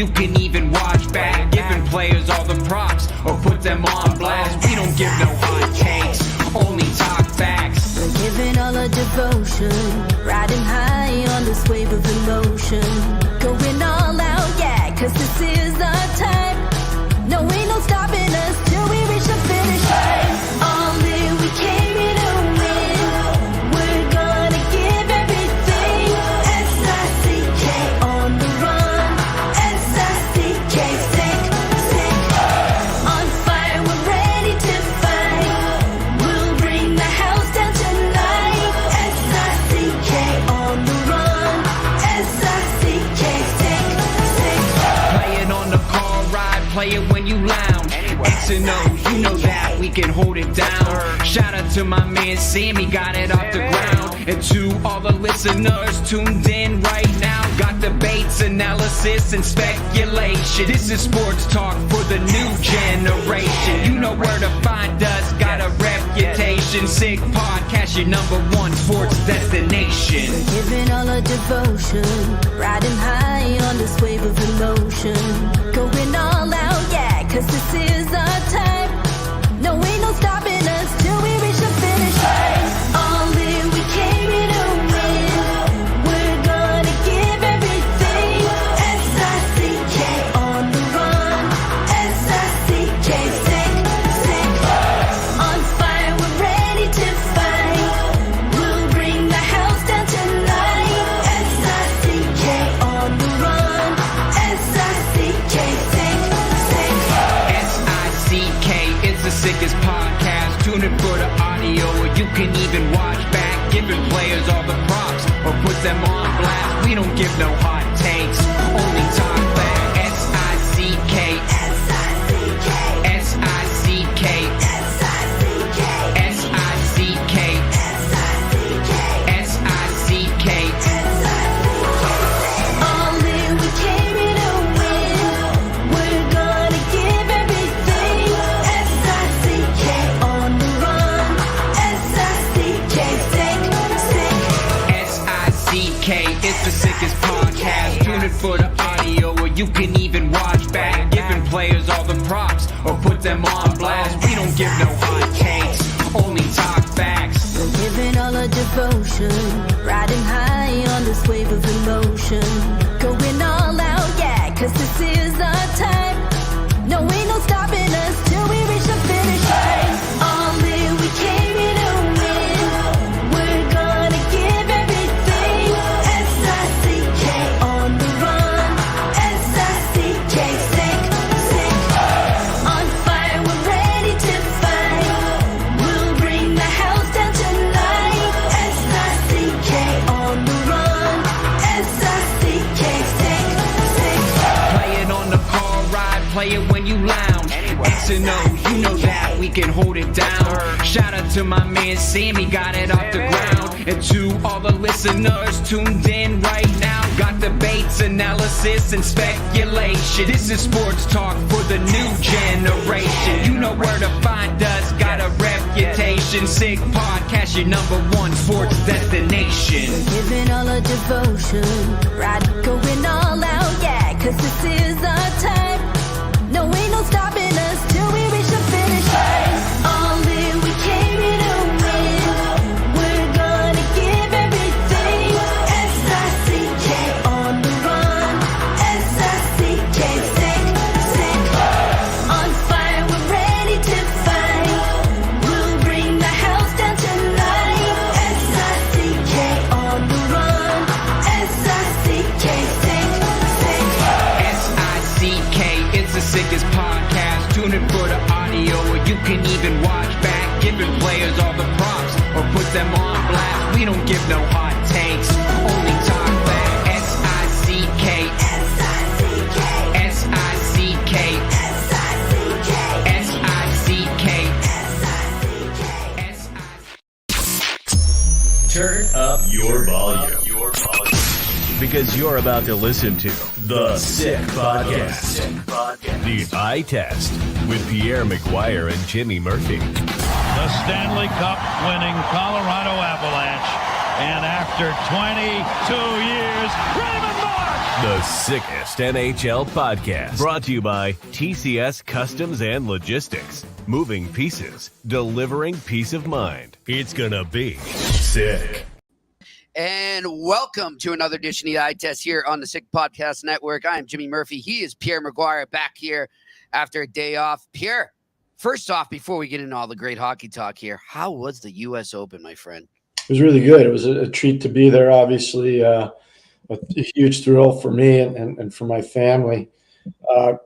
you can even watch back. Giving players all the props or put them on blast. We don't give no hot takes, only talk facts. We're giving all our devotion, riding high on this wave of emotion. Going all out, yeah, 'cause this is our time. No, ain't no stopping us till we reach the finish line. All in, we came here to win. We're gonna give everything. S-I-C-K on the run. S-I-C-K, sick. On fire, we're ready to fight. We'll bring the house down tonight. S-I-C-K on the run. S-I-C-K, sick. Play it on the car ride, play it when you lounge. X and O's, you know that we can hold it down. Shout out to my man Sammy, got it off the ground. And to all the listeners tuned in right now, got debates, analysis, and speculation. This is sports talk for the new generation. You know where to find us, got a reputation. Sick podcast, your #1 sports destination. Giving all our devotion, riding high on this wave of emotion. Going all out, yeah, 'cause this is our time. No, ain't no stopping us till we reach the finish line. All in, we came here to win. We're gonna give everything. S-I-C-K on the run. S-I-C-K, sick. On fire, we're ready to fight. We'll bring the house down tonight. S-I-C-K on the run. S-I-C-K, sick. S-I-C-K, it's the sickest podcast. Tune in for the audio, or you can even watch back. Giving players all the props or put them on blast. We don't give no hot takes, only talk back. S-I-C-K, S-I-C-K, S-I-C-K, S-I-C-K, S-I-C-K, S-I-C-K, S-I-C-K. All in, we came here to win. We're gonna give everything. S-I-C-K on the run. S-I-C-K, sick. S-I-C-K, it's the sickest podcast. Tune in for the audio, or you can even watch back. Giving players all the props or put them on blast. We don't give no hot takes, only talk facts. We're giving all our devotion, riding high on this wave of emotion. Going all out, yeah, 'cause this is our time. No, ain't no stopping us till we reach the finish line. All in, we came here to win. We're gonna give everything. S-I-C-K on the run. S-I-C-K, sick. On fire, we're ready to fight. We'll bring the house down tonight. S-I-C-K on the run. S-I-C-K, sick. Play it on the car ride, play it when you lounge. X and O's, you know that we can hold it down. Shout out to my man Sammy, got it off the ground. And to all the listeners tuned in right now, got debates, analysis, and speculation. This is sports talk for the new generation. You know where to find us, got a reputation. Sick podcast, your #1 sports destination. Giving all our devotion, going all out, yeah, 'cause this is our time. No, ain't no stopping us till we reach the finish line. All in, we came here to win. We're gonna give everything. S-I-C-K on the run. S-I-C-K, sick. On fire, we're ready to fight. We'll bring the house down tonight. S-I-C-K on the run. S-I-C-K, sick. S-I-C-K, it's the sickest podcast. Tune in for the audio, or you can even watch back. Giving players all the props or put them on blast. We don't give no hot takes, only talk back. S-I-C-K, S-I-C-K, S-I-C-K, S-I-C-K, S-I-C-K, S-I-C-K. Turn up your volume. Because you're about to listen to The Sick Podcast. The Eye Test with Pierre, McGuire, and Jimmy Murphy. The Stanley Cup winning Colorado Avalanche. And after 22 years, Raymond Mark The sickest NHL podcast. Brought to you by TCS Customs and Logistics. Moving pieces, delivering peace of mind. It's gonna be sick. And welcome to another edition of the Eye Test here on the Sick Podcast Network. I am Jimmy Murphy. He is Pierre McGuire, back here after a day off. Pierre, first off, before we get into all the great hockey talk here, how was the U.S. Open, my friend? It was really good. It was a treat to be there, obviously. A huge thrill for me and for my family.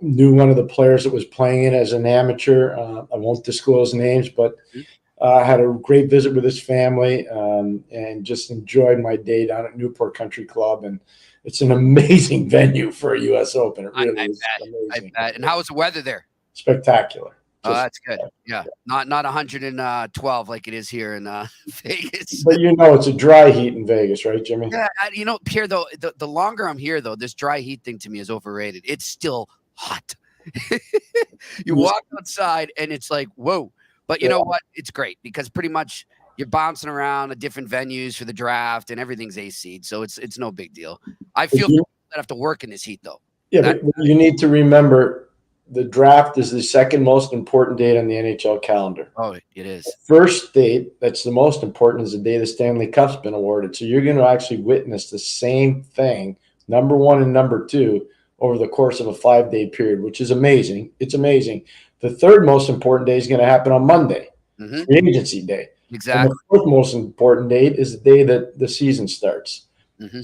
Knew one of the players that was playing it as an amateur. I won't disclose names, but had a great visit with his family and just enjoyed my day down at Newport Country Club. And it's an amazing venue for a U.S. Open. It really is amazing. I bet. And how was the weather there? Spectacular. Oh, that's good. Yeah, not 112 like it is here in Vegas. But it's a dry heat in Vegas, right, Jimmy? Yeah, Pierre, though, the longer I'm here, though, this dry heat thing to me is overrated. It's still hot. You walk outside and it's like, whoa. But you know what? It's great because pretty much you're bouncing around at different venues for the draft and everything's AC'd, so it's no big deal. I feel that I have to work in this heat, though. Yeah, but you need to remember the draft is the second most important date on the NHL calendar. Oh, it is. The first date that's the most important is the day the Stanley Cup's been awarded. So you're going to actually witness the same thing, number one and number two, over the course of a 5-day period, which is amazing. It's amazing. The third most important day is going to happen on Monday, free agency day. Exactly. And the fourth most important date is the day that the season starts.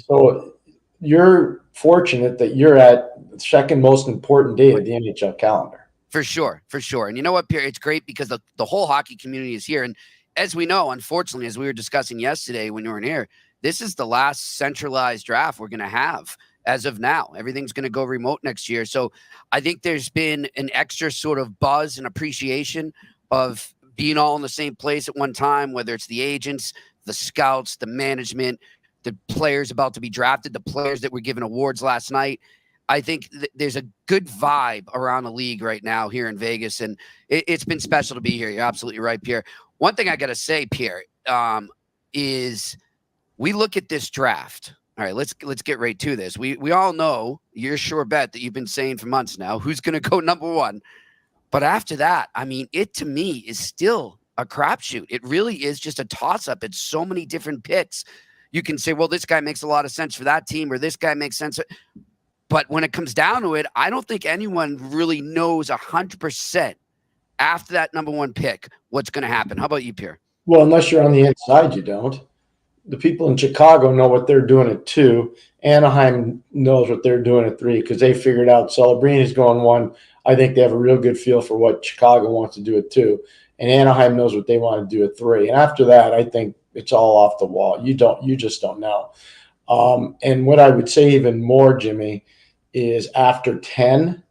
So you're fortunate that you're at the second most important date of the NHL calendar. For sure. And you know what, Pierre? It's great because the whole hockey community is here. And as we know, unfortunately, as we were discussing yesterday when you were in here, this is the last centralized draft we're going to have as of now. Everything's going to go remote next year. So I think there's been an extra sort of buzz and appreciation of being all in the same place at one time, whether it's the agents, the scouts, the management, the players about to be drafted, the players that were given awards last night. I think there's a good vibe around the league right now here in Vegas, and it's been special to be here. You're absolutely right, Pierre. One thing I got to say, Pierre, is we look at this draft. All right, let's get right to this. We all know, you're sure bet that you've been saying for months now, who's going to go number one. But after that, I mean, it to me is still a crapshoot. It really is just a toss-up. It's so many different picks. You can say, well, this guy makes a lot of sense for that team, or this guy makes sense. But when it comes down to it, I don't think anyone really knows 100% after that number one pick what's going to happen. How about you, Pierre? Well, unless you're on the inside, you don't. The people in Chicago know what they're doing at 2. Anaheim knows what they're doing at 3 because they figured out Celebrini's going 1. I think they have a real good feel for what Chicago wants to do at 2. And Anaheim knows what they want to do at 3. And after that, I think it's all off the wall. You just don't know. And what I would say even more, Jimmy, is after 10,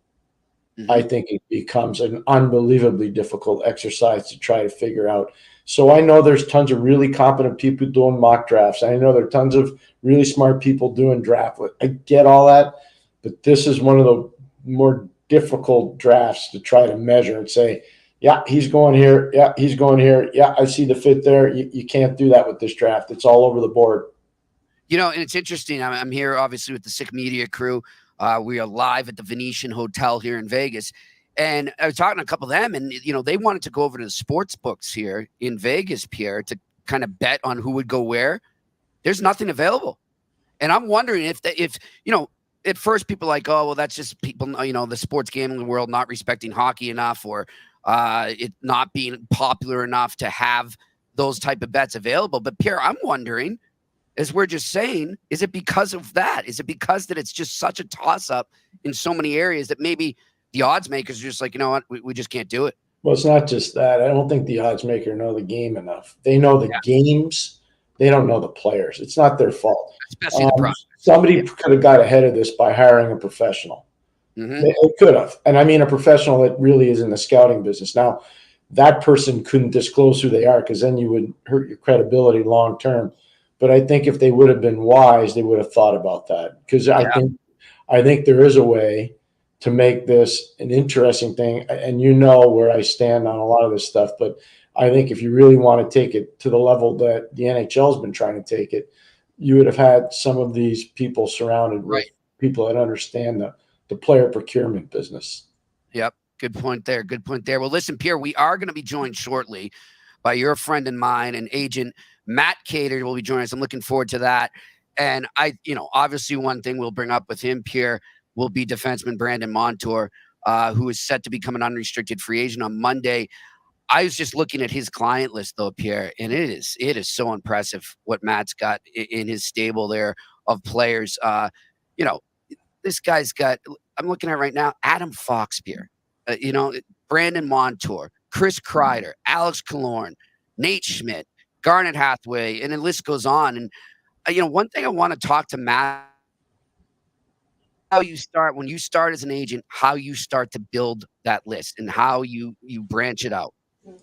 I think it becomes an unbelievably difficult exercise to try to figure out. So I know there's tons of really competent people doing mock drafts. I know there are tons of really smart people doing draft. I get all that, but this is one of the more difficult drafts to try to measure and say, yeah, he's going here. Yeah, he's going here. Yeah, I see the fit there. You can't do that with this draft. It's all over the board. And it's interesting. I'm here, obviously, with the Sick Media crew. We are live at the Venetian Hotel here in Vegas. And I was talking to a couple of them, and, they wanted to go over to the sports books here in Vegas, Pierre, to kind of bet on who would go where. There's nothing available. And I'm wondering if at first people are like, oh, well, that's just people, the sports gambling world not respecting hockey enough, or it not being popular enough to have those type of bets available. But Pierre, I'm wondering, as we're just saying, is it because of that? Is it because that it's just such a toss-up in so many areas that maybe the odds makers are just like, you know what, we just can't do it? Well, it's not just that. I don't think the odds maker know the game enough. They know the games. They don't know the players. It's not their fault. Especially the process. Somebody could have got ahead of this by hiring a professional. They could have. And I mean a professional that really is in the scouting business. Now, that person couldn't disclose who they are because then you would hurt your credibility long term. But I think if they would have been wise, they would have thought about that. Because I think there is a way to make this an interesting thing. And where I stand on a lot of this stuff. But I think if you really want to take it to the level that the NHL has been trying to take it, you would have had some of these people surrounded with people that understand the player procurement business. Yep. Good point there. Good point there. Well, listen, Pierre, we are going to be joined shortly by your friend and mine and agent Matt Keator will be joining us. I'm looking forward to that. And obviously one thing we'll bring up with him, Pierre, will be defenseman Brandon Montour, who is set to become an unrestricted free agent on Monday. I was just looking at his client list, though, Pierre, and it is so impressive what Matt's got in his stable there of players. This guy's got. I'm looking at right now, Adam Fox, Pierre, Brandon Montour, Chris Kreider, Alex Killorn, Nate Schmidt, Garnet Hathaway, and the list goes on. And one thing I want to talk to Matt. How you start when you start as an agent, how you start to build that list and how you branch it out.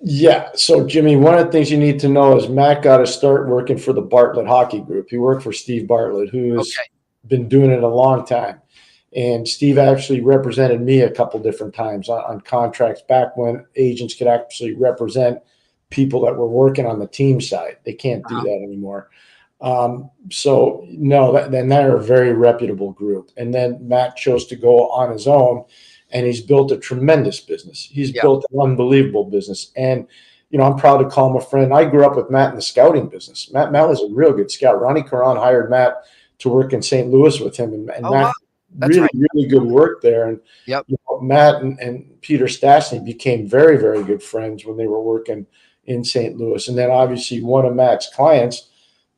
Yeah. So, Jimmy, one of the things you need to know is Matt got to start working for the Bartlett Hockey Group. He worked for Steve Bartlett, who's been doing it a long time. And Steve actually represented me a couple different times on contracts back when agents could actually represent people that were working on the team side. They can't do that anymore. So no, then they're a very reputable group. And then Matt chose to go on his own, and he's built a tremendous business. He's built an unbelievable business. And, I'm proud to call him a friend. I grew up with Matt in the scouting business. Matt was a real good scout. Ronnie Caron hired Matt to work in St. Louis with him. And Matt, wow. really good work there. And Matt and Peter Stastny became very, very good friends when they were working in St. Louis. And then obviously one of Matt's clients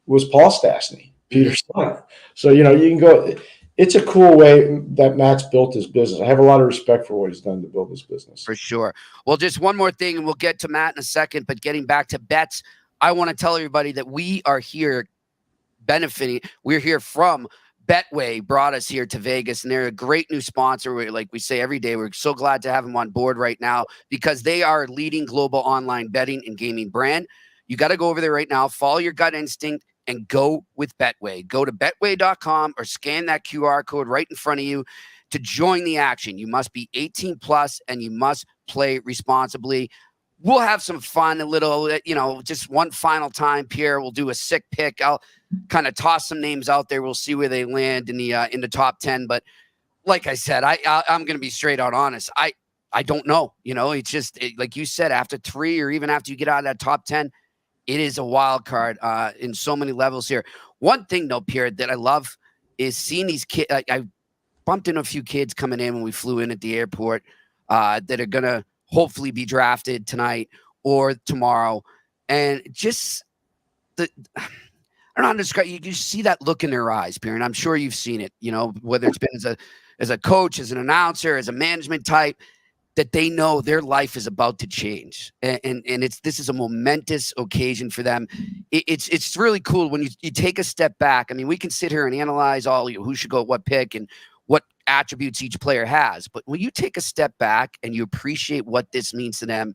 was Paul Stastny, Peter's son. So, you can go. It's a cool way that Matt's built his business. I have a lot of respect for what he's done to build his business. For sure. Well, just one more thing, and we'll get to Matt in a second, but getting back to bets, I want to tell everybody that we are here benefiting. We're here from Betway, brought us here to Vegas, and they're a great new sponsor. Like we say every day, we're so glad to have them on board right now because they are a leading global online betting and gaming brand. You got to go over there right now, follow your gut instinct, and go with Betway. Go to betway.com or scan that QR code right in front of you to join the action. You must be 18 plus and you must play responsibly. We'll have some fun, a little, just one final time. Pierre will do a sick pick. I'll kind of toss some names out there. We'll see where they land in the top 10. But like I said, I'm going to be straight out honest. I don't know. It's just like you said, after 3 or even after you get out of that top 10, it is a wild card in so many levels here. One thing, though, Pierre, that I love is seeing these kids. I bumped into a few kids coming in when we flew in at the airport that are going to hopefully be drafted tonight or tomorrow. And just I don't know how to describe. You see that look in their eyes, Pierre, and I'm sure you've seen it. Whether it's been as a coach, as an announcer, as a management type, that they know their life is about to change, and this is a momentous occasion for them. It's really cool when you take a step back. I mean, we can sit here and analyze all who should go at what pick and what attributes each player has, but when you take a step back and you appreciate what this means to them,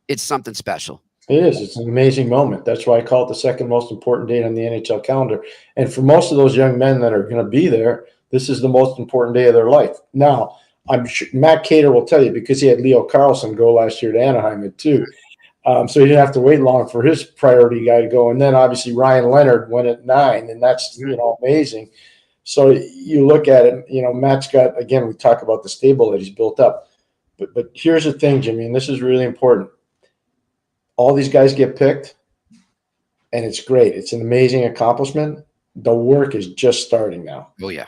it's something special. It is. It's an amazing moment. That's why I call it the second most important date on the NHL calendar. And for most of those young men that are going to be there, this is the most important day of their life. Now, I'm sure Matt Keator will tell you because he had Leo Carlsson go last year to Anaheim at 2. So he didn't have to wait long for his priority guy to go. And then obviously Ryan Leonard went at 9, and that's, amazing. So you look at it, Matt's got, again, we talk about the stable that he's built up. But here's the thing, Jimmy, and this is really important. All these guys get picked, and it's great. It's an amazing accomplishment. The work is just starting now. Oh, yeah.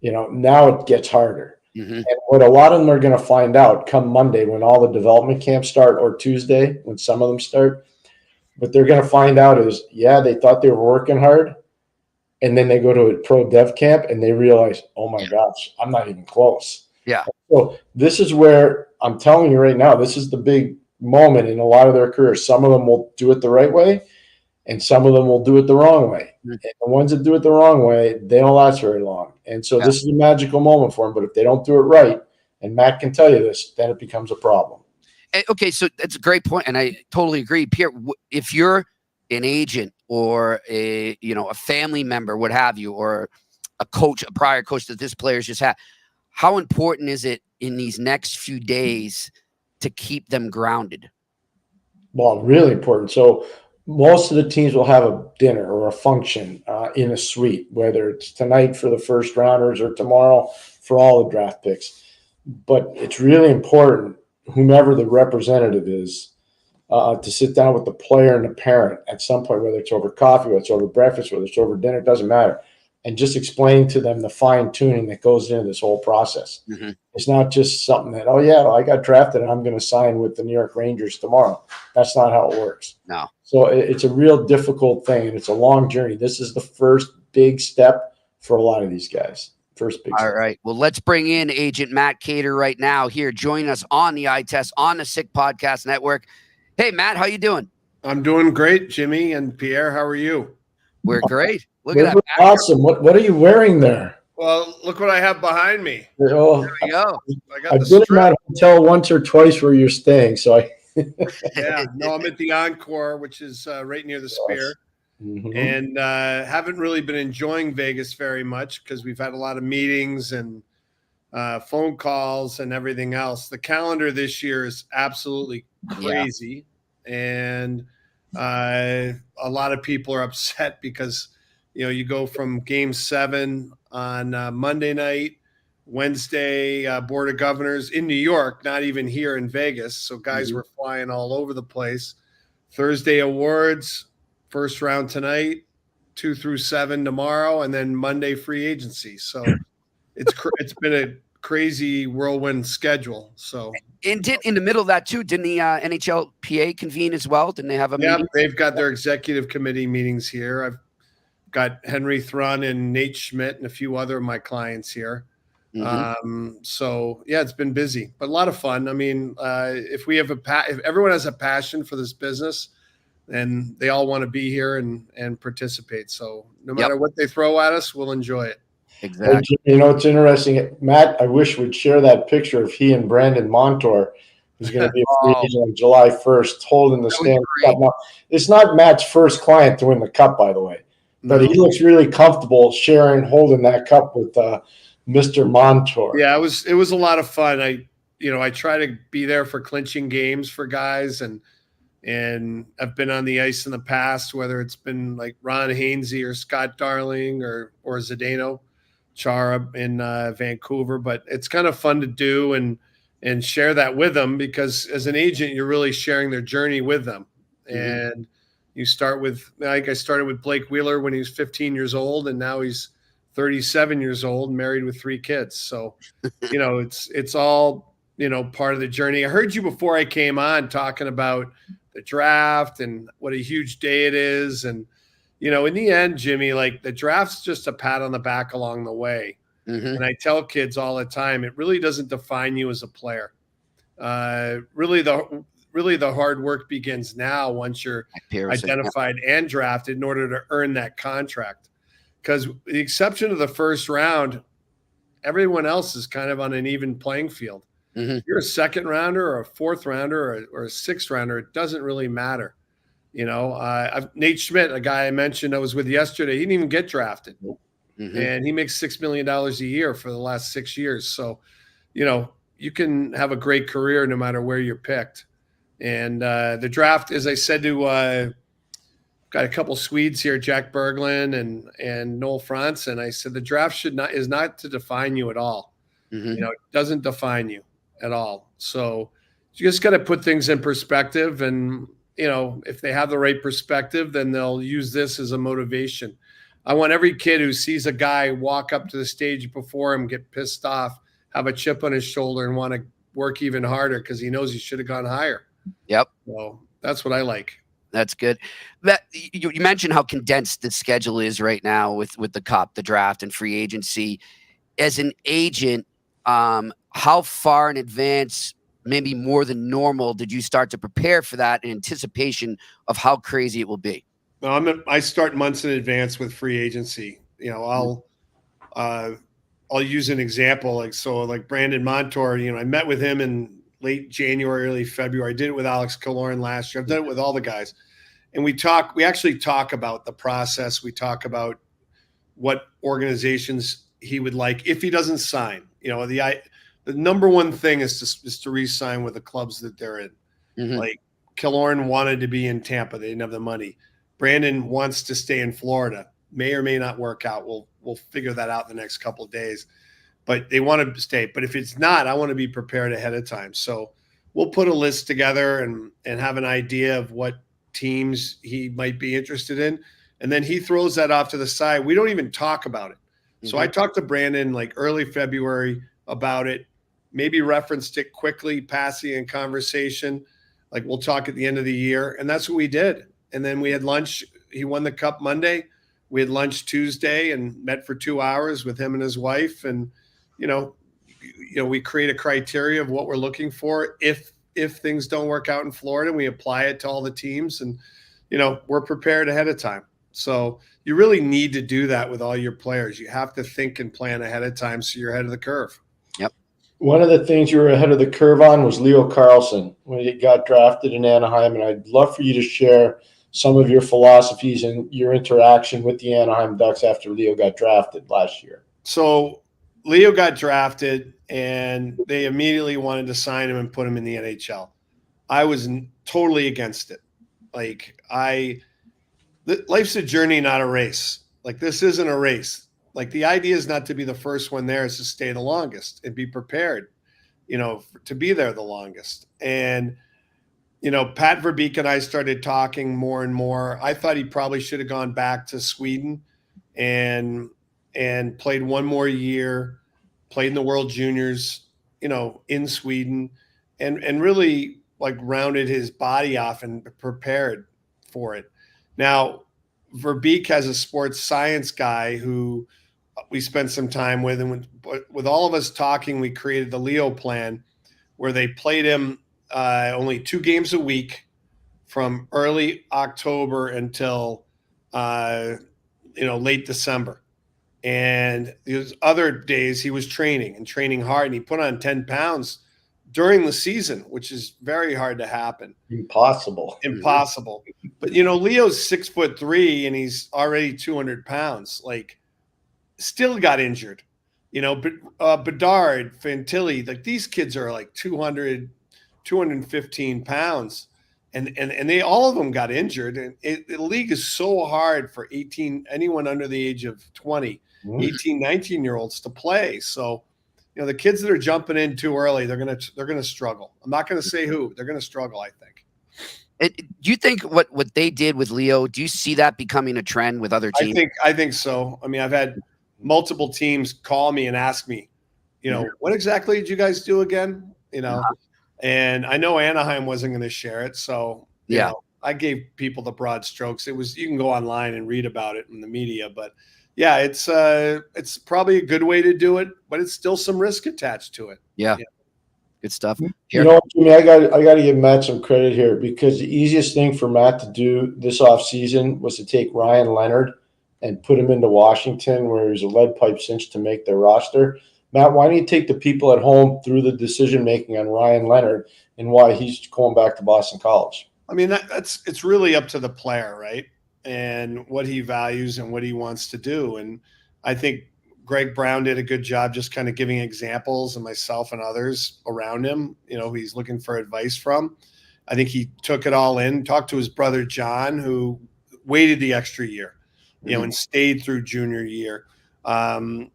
Now it gets harder. Mm-hmm. And what a lot of them are going to find out come Monday when all the development camps start, or Tuesday when some of them start, what they're going to find out is, they thought they were working hard, and then they go to a pro dev camp and they realize, oh my gosh, I'm not even close. Yeah. So this is where I'm telling you right now, this is the big moment in a lot of their careers. Some of them will do it the right way, and some of them will do it the wrong way. Mm-hmm. And the ones that do it the wrong way, they don't last very long. And so this is a magical moment for them. But if they don't do it right, and Matt can tell you this, then it becomes a problem. Okay, so that's a great point, and I totally agree, Pierre. If you're an agent or a family member, what have you, or a coach, a prior coach that this player's just had, how important is it in these next few days to keep them grounded? Well, really important. So most of the teams will have a dinner or a function in a suite, whether it's tonight for the first rounders or tomorrow for all the draft picks. But it's really important, whomever the representative is, to sit down with the player and the parent at some point, whether it's over coffee, whether it's over breakfast, whether it's over dinner, it doesn't matter, and just explain to them the fine tuning that goes into this whole process. Mm-hmm. It's not just something that, oh yeah, well, I got drafted and I'm going to sign with the New York Rangers tomorrow. That's not how it works. No. So it's a real difficult thing, and it's a long journey. This is the first big step for a lot of these guys. First big All step. right. Well, let's bring in Agent Matt Keator right now here. Join us on the Eye Test on the Sick Podcast Network. Hey, Matt, how you doing? I'm doing great, Jimmy and Pierre. How are you? We're great. Look This at is that. awesome. What are you wearing there? Well, look what I have behind me. Oh, There we go. I got I've the been in strip. that hotel once or twice where you're staying, so I. Yeah, no, I'm at the Encore, which is right near the Spear, Mhm. and haven't really been enjoying Vegas very much because we've had a lot of meetings and phone calls and everything else. The calendar this year is absolutely crazy, and a lot of people are upset because you go from Game 7 on Monday night. Wednesday, Board of Governors in New York, not even here in Vegas. So guys were flying all over the place. Thursday awards, first round tonight, 2 through 7 tomorrow, and then Monday free agency. So it's been a crazy whirlwind schedule. So And in the middle of that too, didn't the NHLPA convene as well? Didn't they have a meeting? they've got their executive committee meetings here. I've got Henry Thrun and Nate Schmidt and a few other of my clients here. So yeah, it's been busy, but a lot of fun. I mean, if everyone has a passion for this business, then they all want to be here and participate. So no matter what they throw at us, we'll enjoy it. Exactly. It's interesting, Matt. I wish we'd share that picture of he and Brandon Montour, who's going to be a free agent on July 1st, holding the Stanley Cup. Now, it's not Matt's first client to win the cup, by the way, but he looks really comfortable holding that cup with Mr. Montour. Yeah, it was a lot of fun. I try to be there for clinching games for guys, and I've been on the ice in the past, whether it's been like Ron Hainsey or Scott Darling or Zdeno Chara in Vancouver. But it's kind of fun to do and share that with them, because as an agent, you're really sharing their journey with them. And you start with, like, I started with Blake Wheeler when he was 15 years old, and now he's 37 years old, married with 3 kids. So, it's all, part of the journey. I heard you before I came on talking about the draft and what a huge day it is. And, in the end, Jimmy, like, the draft's just a pat on the back along the way. And I tell kids all the time, it really doesn't define you as a player. Really the hard work begins now once you're identified and drafted in order to earn that contract. Because with the exception of the first round, everyone else is kind of on an even playing field. If you're a second rounder or a fourth rounder or a sixth rounder, it doesn't really matter. Nate Schmidt, a guy I mentioned I was with yesterday, he didn't even get drafted. And he makes $6 million a year for the last 6 years. So, you can have a great career no matter where you're picked. And the draft, as I said to got a couple Swedes here, Jack Berglund and Noel Franzen. I said the draft is not to define you at all. It doesn't define you at all. So you just got to put things in perspective, and if they have the right perspective, then they'll use this as a motivation. I want every kid who sees a guy walk up to the stage before him, get pissed off, have a chip on his shoulder, and want to work even harder because he knows he should have gone higher. Yep. So that's what I like. That's good. You mentioned how condensed the schedule is right now with the cup, the draft, and free agency. As an agent, how far in advance, maybe more than normal, did you start to prepare for that in anticipation of how crazy it will be? No, I start months in advance with free agency. I'll use an example. Like Brandon Montour, I met with him in late January, early February. I did it with Alex Killorn last year. I've done it with all the guys. And we actually talk about the process. We talk about what organizations he would like if he doesn't sign. The number one thing is to re-sign with the clubs that they're in. Like, Killorn wanted to be in Tampa. They didn't have the money. Brandon wants to stay in Florida. May or may not work out. We'll figure that out in the next couple of days. But they want to stay. But if it's not, I want to be prepared ahead of time. So we'll put a list together and have an idea of what teams he might be interested in. And then he throws that off to the side. We don't even talk about it. Mm-hmm. So I talked to Brandon like early February about it, maybe referenced it quickly, passing in conversation. Like we'll talk at the end of the year. And that's what we did. And then we had lunch. He won the cup Monday. We had lunch Tuesday and met for 2 hours with him and his wife. And, we create a criteria of what we're looking for. If things don't work out in Florida, we apply it to all the teams and, we're prepared ahead of time. So you really need to do that with all your players. You have to think and plan ahead of time so you're ahead of the curve. Yep. One of the things you were ahead of the curve on was Leo Carlsson when he got drafted in Anaheim, and I'd love for you to share some of your philosophies and your interaction with the Anaheim Ducks after Leo got drafted last year. So Leo got drafted, and they immediately wanted to sign him and put him in the NHL. I was totally against it. Life's a journey, not a race. Like, this isn't a race. Like, the idea is not to be the first one there, is to stay the longest and be prepared, to be there the longest. And, Pat Verbeek and I started talking more and more. I thought he probably should have gone back to Sweden and played one more year, played in the World Juniors, in Sweden, and really rounded his body off and prepared for it. Now, Verbeek has a sports science guy who we spent some time with, and with all of us talking, we created the Leo plan where they played him only 2 games a week from early October until late December. And those other days he was training hard, and he put on 10 pounds during the season, which is very hard to happen. Impossible. But, Leo's 6'3" and he's already 200 pounds, still got injured. Bedard, Fantilli, these kids are 200, 215 pounds. And they, all of them got injured. And the league is so hard for anyone under the age of 20, 18, 19-year-olds to play. So, the kids that are jumping in too early, they're gonna struggle. I'm not gonna say who. They're gonna struggle, I think. Do you think what they did with Leo, do you see that becoming a trend with other teams? I think so. I mean, I've had multiple teams call me and ask me, what exactly did you guys do again? And I know Anaheim wasn't going to share it. So, I gave people the broad strokes. You can go online and read about it in the media, but yeah, it's probably a good way to do it, but it's still some risk attached to it. Yeah. Good stuff. Jimmy, I got to give Matt some credit here, because the easiest thing for Matt to do this offseason was to take Ryan Leonard and put him into Washington, where he's a lead pipe cinch to make their roster. Matt, why don't you take the people at home through the decision-making on Ryan Leonard and why he's going back to Boston College? I mean, it's really up to the player, right? And what he values and what he wants to do. And I think Greg Brown did a good job just kind of giving examples, and myself and others around him, he's looking for advice from. I think he took it all in, talked to his brother, John, who waited the extra year, and stayed through junior year. And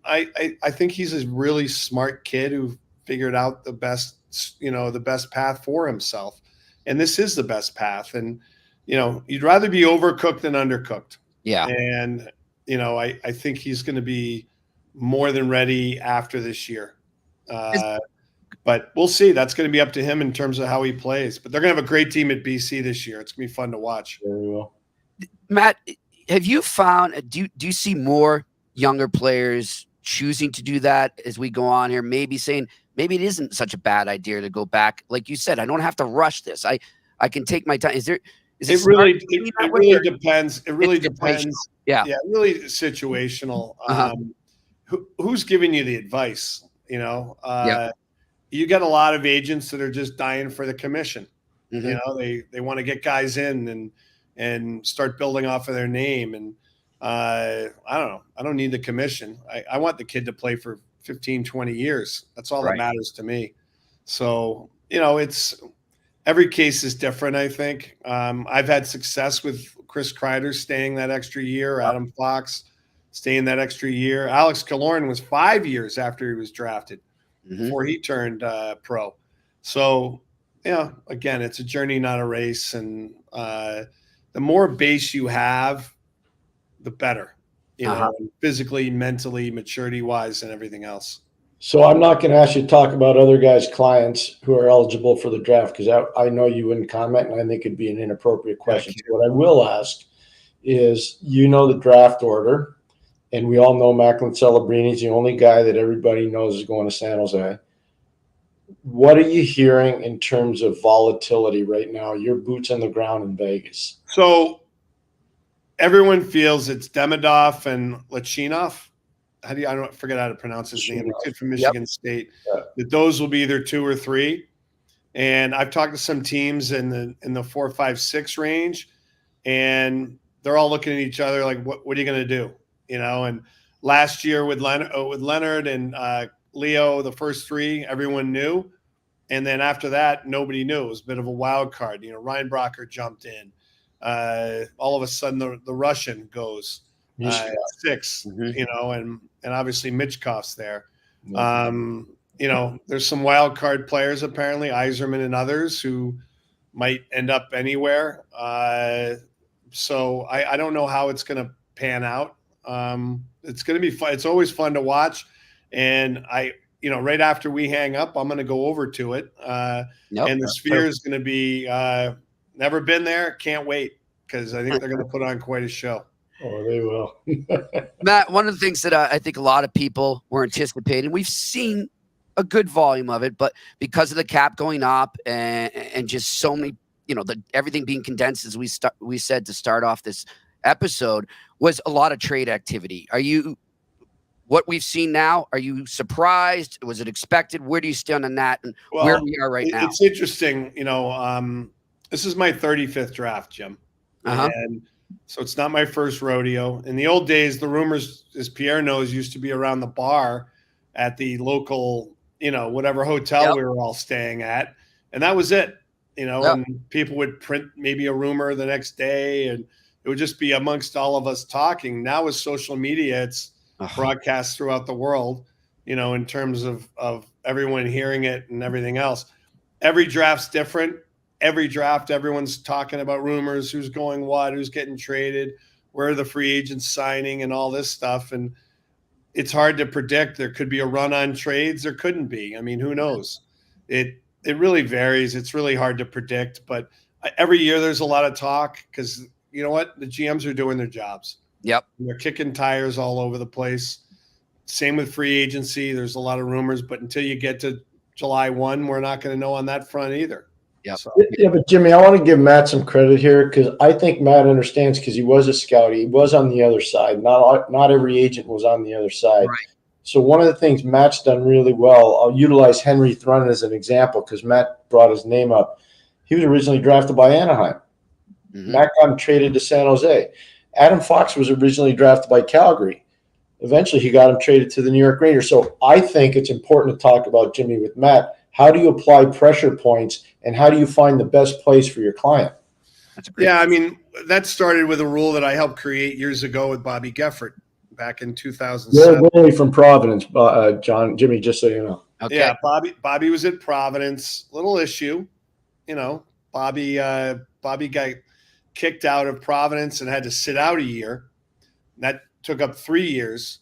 I think he's a really smart kid who figured out the best path for himself. And this is the best path. And, you'd rather be overcooked than undercooked. Yeah. And, I think he's going to be more than ready after this year. But we'll see. That's going to be up to him in terms of how he plays. But they're going to have a great team at BC this year. It's going to be fun to watch. Very well. Matt, have you found, do you see more younger players choosing to do that as we go on here? Maybe saying, maybe it isn't such a bad idea to go back. Like you said, I don't have to rush this. I can take my time. It really depends. It really depends. Yeah. Really situational. Who's giving you the advice? You got a lot of agents that are just dying for the commission. They want to get guys in and start building off of their name. And I don't know. I don't need the commission. I want the kid to play for 15, 20 years. That's all that matters to me. So, every case is different, I think. I've had success with Chris Kreider staying that extra year, Adam Fox staying that extra year. Alex Killorn was 5 years after he was drafted before he turned pro. So, again, it's a journey, not a race. And the more base you have, the better, physically, mentally, maturity-wise, and everything else. So I'm not going to ask you to talk about other guys' clients who are eligible for the draft because I know you wouldn't comment, and I think it'd be an inappropriate question. So what I will ask is, the draft order, and we all know Macklin Celebrini is the only guy that everybody knows is going to San Jose. What are you hearing in terms of volatility right now? Your boots on the ground in Vegas. So everyone feels it's Demidov and Lachinov. I don't forget how to pronounce his name. The kid from Michigan State. Yeah. That those will be either 2 or 3. And I've talked to some teams in the 4, 5, 6 range, and they're all looking at each other like, what are you going to do? And last year with Leonard and Leo, the first 3, everyone knew. And then after that, nobody knew. It was a bit of a wild card. Ryan Brocker jumped in. All of a sudden, the Russian goes 6, and obviously Michkov's there. There's some wild card players, apparently, Yzerman and others, who might end up anywhere. So I don't know how it's going to pan out. It's going to be fun. It's always fun to watch. And right after we hang up, I'm going to go over to it. And the Sphere is going to be never been there. Can't wait, because I think they're going to put on quite a show. Oh, they will. Matt, one of the things that I think a lot of people were anticipating, we've seen a good volume of it, but because of the cap going up and just so many, everything being condensed, as we said to start off this episode, was a lot of trade activity. What we've seen now, are you surprised? Was it expected? Where do you stand on that, and where we are right now? It's interesting. This is my 35th draft, Jim. And so it's not my first rodeo. In the old days, the rumors, as Pierre knows, used to be around the bar at the local, whatever hotel we were all staying at. And that was it, and people would print maybe a rumor the next day, and it would just be amongst all of us talking. Now with social media, it's broadcast throughout the world, in terms of everyone hearing it and everything else. Every draft's different. Every draft, everyone's talking about rumors, who's going what, who's getting traded, where are the free agents signing, and all this stuff. And it's hard to predict. There could be a run on trades. There couldn't be. I mean, who knows? It really varies. It's really hard to predict. But every year there's a lot of talk because, you know what? The GMs are doing their jobs. Yep. They're kicking tires all over the place. Same with free agency. There's a lot of rumors. But until you get to July 1, we're not going to know on that front either. Yep. So. Yeah, but Jimmy, I want to give Matt some credit here because I think Matt understands because he was a scout. He was on the other side. Not every agent was on the other side. Right. So one of the things Matt's done really well, I'll utilize Henry Thrun as an example because Matt brought his name up. He was originally drafted by Anaheim. Matt got him traded to San Jose. Adam Fox was originally drafted by Calgary. Eventually, he got him traded to the New York Rangers. So I think it's important to talk about, Jimmy, with Matt. How do you apply pressure points, and how do you find the best place for your client? I mean, that started with a rule that I helped create years ago with Bobby Geffert back in 2007. You're really from Providence, Jimmy, just so you know. Okay. Yeah, Bobby was at Providence. Little issue, Bobby got kicked out of Providence and had to sit out a year. That took up 3 years.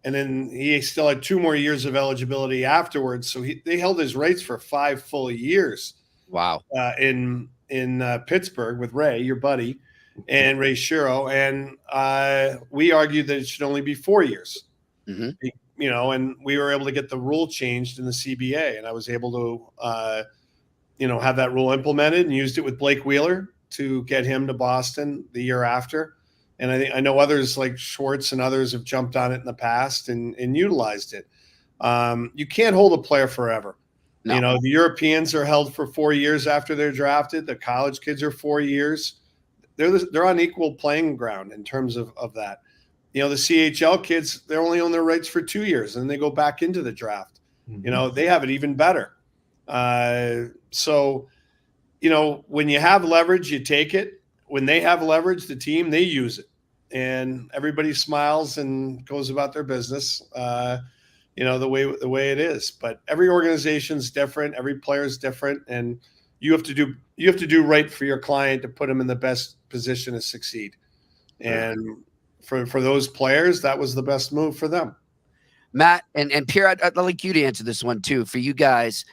And then he still had 2 more years of eligibility afterwards. So they held his rights for 5 full years. Wow. In Pittsburgh with Ray, your buddy, and Ray Shiro. And we argued that it should only be 4 years. And we were able to get the rule changed in the CBA. And I was able to, have that rule implemented and used it with Blake Wheeler to get him to Boston the year after. And I know others like Schwartz and others have jumped on it in the past and utilized it. You can't hold a player forever. No. The Europeans are held for 4 years after they're drafted. The college kids are 4 years. They're on equal playing ground in terms of that. The CHL kids, they only own their rights for 2 years, and they go back into the draft. They have it even better. So, when you have leverage, you take it. When they have leverage, the team, they use it. And everybody smiles and goes about their business, the way it is. But every organization's different. Every player's different. And you have to do right for your client to put them in the best position to succeed. And for those players, that was the best move for them. Matt and Pierre, I'd like you to answer this one too. For you guys,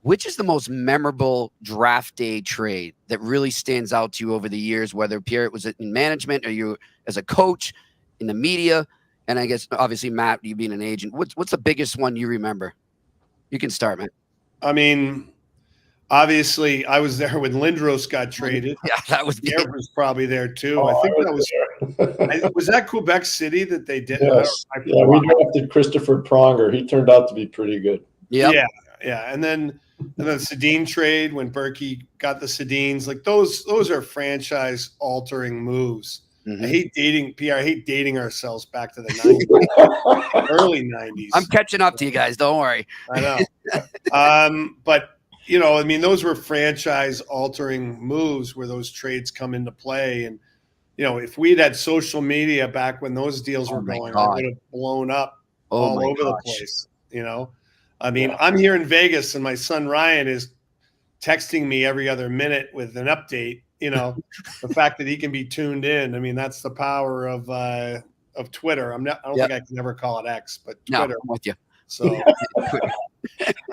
which is the most memorable draft day trade that really stands out to you over the years, whether, Pierre, it was in management or you as a coach, in the media, and I guess obviously, Matt, you being an agent, what's the biggest one you remember? You can start, Matt. I mean, obviously, I was there when Lindros got traded. Yeah, that was Pierre was probably there too. Oh, I think I that was was that Quebec City that they did. Yes. Yeah, we drafted Christopher Pronger. He turned out to be pretty good. Yep. Yeah. And then the Sedin trade when Berkey got the Sedins, like those are franchise altering moves. Mm-hmm. I hate dating Pierre. I hate dating ourselves back to the 90s, early 90s. I'm catching up to you guys. Don't worry. I know. But those were franchise altering moves where those trades come into play. And, if we'd had social media back when those deals were going, it would have blown up all over the place. I'm here in Vegas and my son Ryan is texting me every other minute with an update. The fact that he can be tuned in. I mean, that's the power of Twitter. I don't think I can ever call it X, but Twitter. No, I'm with you. So,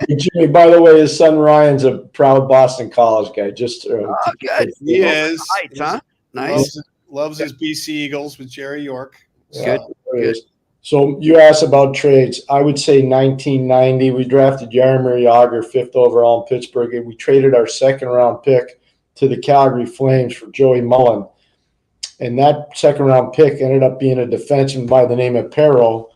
Jimmy, by the way, his son Ryan's a proud Boston College guy. Just good. He is. Heights, huh? Nice. Loves his BC Eagles with Jerry York. Yeah, good. So you asked about trades. I would say 1990, we drafted Jaromir Jagr, 5th overall in Pittsburgh, and we traded our 2nd-round pick to the Calgary Flames for Joey Mullen. And that 2nd-round pick ended up being a defenseman by the name of Perreault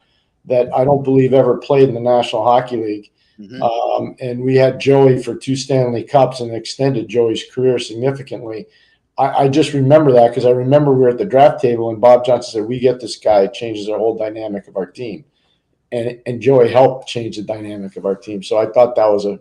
that I don't believe ever played in the National Hockey League. Mm-hmm. And we had Joey for 2 Stanley Cups and extended Joey's career significantly. I just remember that because I remember we were at the draft table and Bob Johnson said, we get this guy, it changes the whole dynamic of our team. And Joey helped change the dynamic of our team. So I thought that was a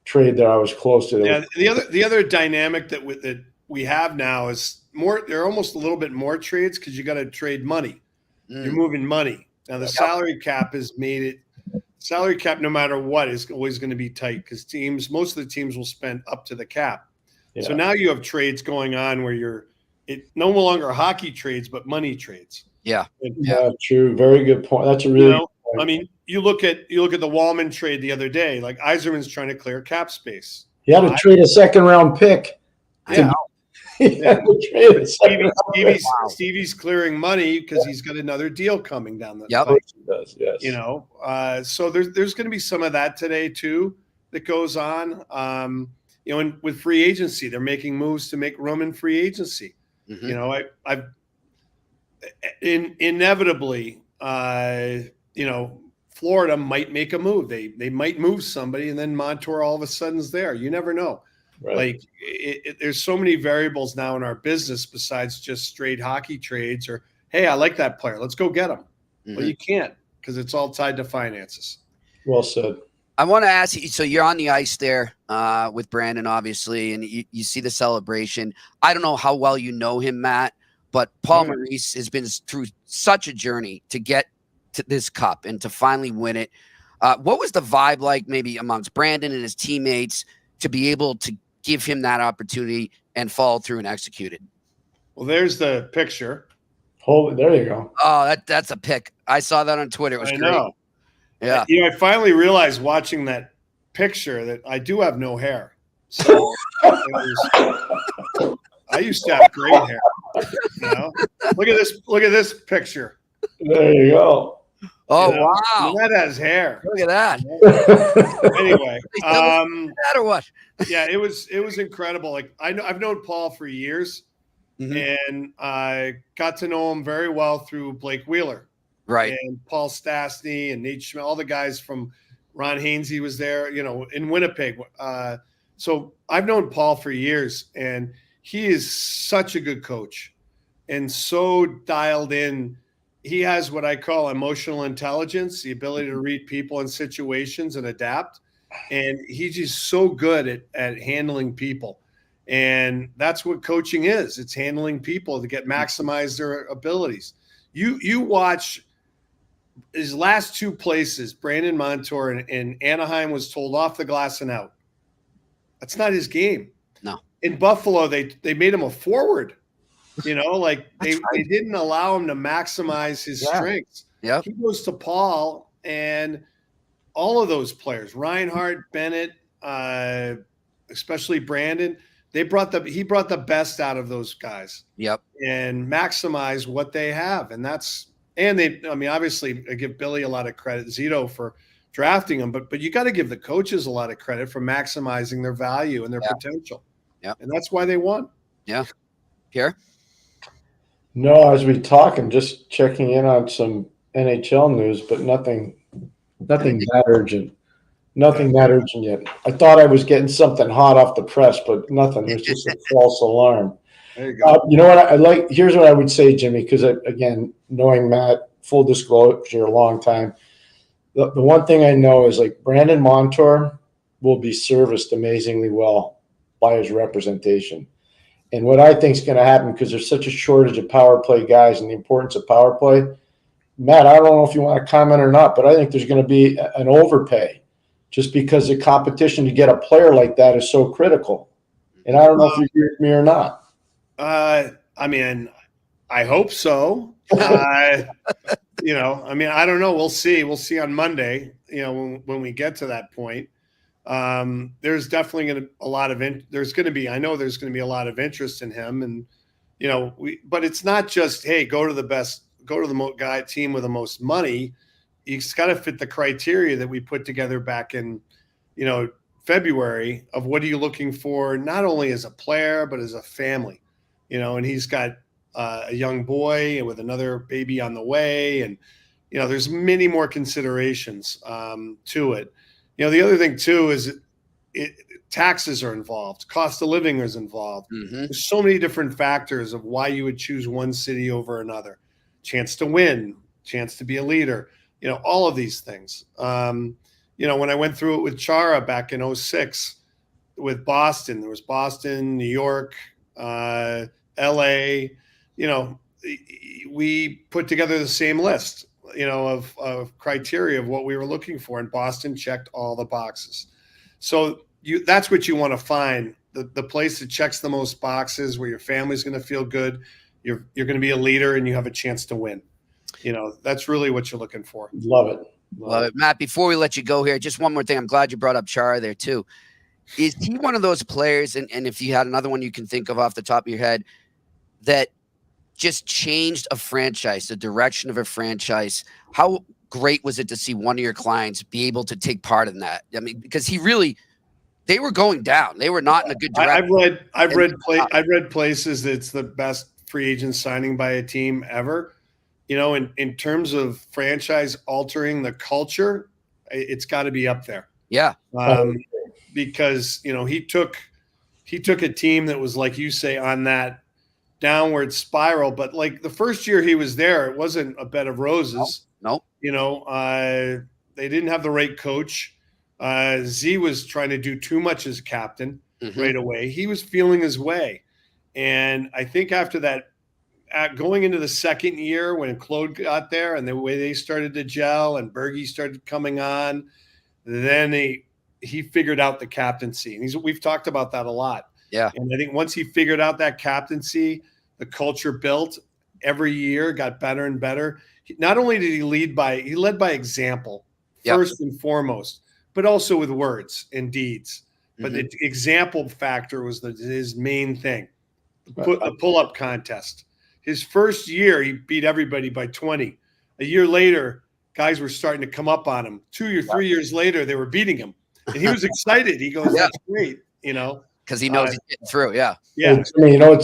trade that I was close to. Yeah, the other dynamic that we have now is more. There are almost a little bit more trades because you got to trade money. You're moving money now. The salary cap has made it. Salary cap, no matter what, is always going to be tight because most of the teams will spend up to the cap. Yeah. So now you have trades going on where it no longer hockey trades but money trades. Yeah, true. Very good point. That's a really. I mean, you look at the Wallman trade the other day. Like Yzerman's trying to clear cap space. He had to trade a 2nd-round pick. Yeah. Stevie's clearing money because he's got another deal coming down the pipe. He does, yes. So there's going to be some of that today too that goes on. And with free agency, they're making moves to make room in free agency. Mm-hmm. Inevitably, Florida might make a move. They might move somebody, and then Montour all of a sudden is there. You never know. Right. There's so many variables now in our business besides just straight hockey trades or, hey, I like that player, let's go get him. Mm-hmm. Well, you can't because it's all tied to finances. Well said. I want to ask you, so you're on the ice there with Brandon, obviously, and you see the celebration. I don't know how well you know him, Matt, but Paul Maurice has been through such a journey to get to this cup and to finally win it. What was the vibe like maybe amongst Brandon and his teammates to be able to give him that opportunity and follow through and execute it? Well, there's the picture. There you go. Oh, that's a pic. I saw that on Twitter. It was great. Know. Yeah. I finally realized watching that picture that I do have no hair. So I used to have great hair. Look at this picture. There you go. Oh, wow. That has hair. Look at that. Anyway, that or what? Yeah, it was incredible. Like I've known Paul for years, and I got to know him very well through Blake Wheeler. Right. And Paul Stastny and Nate Schmidt, all the guys from Ron Hainsey was there, in Winnipeg. So I've known Paul for years, and he is such a good coach and so dialed in. He has what I call emotional intelligence, the ability to read people and situations and adapt. And he's just so good at handling people. And that's what coaching is. It's handling people to maximize their abilities. You watch his last two places, Brandon Montour in Anaheim was told off the glass and out. That's not his game. No. In Buffalo, they made him a forward. They didn't allow him to maximize his strengths. Yeah. He goes to Paul and all of those players, Reinhart, Bennett, especially Brandon, he brought the best out of those guys. Yep. And maximize what they have. And obviously I give Billy a lot of credit, Zito, for drafting them, but you got to give the coaches a lot of credit for maximizing their value and their potential. Yeah. And that's why they won. Yeah. Pierre? No, as we talk, I'm just checking in on some NHL news, but nothing that urgent. Nothing that urgent yet. I thought I was getting something hot off the press, but nothing. It's just a false alarm. There you go. You know what here's what I would say, Jimmy, because again, knowing Matt, full disclosure, a long time, the one thing I know is like Brandon Montour will be serviced amazingly well by his representation. And what I think is going to happen, because there's such a shortage of power play guys and the importance of power play, Matt, I don't know if you want to comment or not, but I think there's going to be an overpay just because the competition to get a player like that is so critical. And I don't know if you agree with me or not. I hope so. I don't know. We'll see. We'll see on Monday, when we get to that point. There's definitely going to be a lot of interest in him. And, but it's not just, hey, go to the team with the most money. He's got to fit the criteria that we put together back in, February of what are you looking for, not only as a player, but as a family, and he's got a young boy with another baby on the way. And, there's many more considerations to it. The other thing too is taxes are involved. Cost of living is involved. Mm-hmm. There's so many different factors of why you would choose one city over another. Chance to win, chance to be a leader, all of these things. When I went through it with Chara back in 2006 with Boston, there was Boston, New York, LA, we put together the same list, of criteria of what we were looking for, and Boston checked all the boxes. So that's what you want to find, the place that checks the most boxes, where your family's going to feel good, you're going to be a leader, and you have a chance to win. That's really what you're looking for. Love it. Love it. Matt, before we let you go here, just one more thing. I'm glad you brought up Chara there too. Is he one of those players, and if you had another one you can think of off the top of your head, that just changed a franchise, the direction of a franchise? How great was it to see one of your clients be able to take part in that? I mean, because they were going down. They were not in a good direction. I've read places that it's the best free agent signing by a team ever. In terms of franchise altering the culture, it's got to be up there. Yeah. Because, he took a team that was, like you say, on that downward spiral. But like the first year he was there, it wasn't a bed of roses. Nope. They didn't have the right coach. Z was trying to do too much as captain right away. He was feeling his way. And I think after that, going into the second year when Claude got there and the way they started to gel and Bergie started coming on, then he figured out the captaincy. And we've talked about that a lot. Yeah. And I think once he figured out that captaincy, the culture built every year, got better and better. Not only did he led by example first and foremost, but also with words and deeds. But the example factor was his main thing. The pull-up contest. His first year, he beat everybody by 20. A year later, guys were starting to come up on him. 2 or 3 years later, they were beating him. And he was excited. He goes, that's great, Because he knows he's getting through, yeah. Hey, it's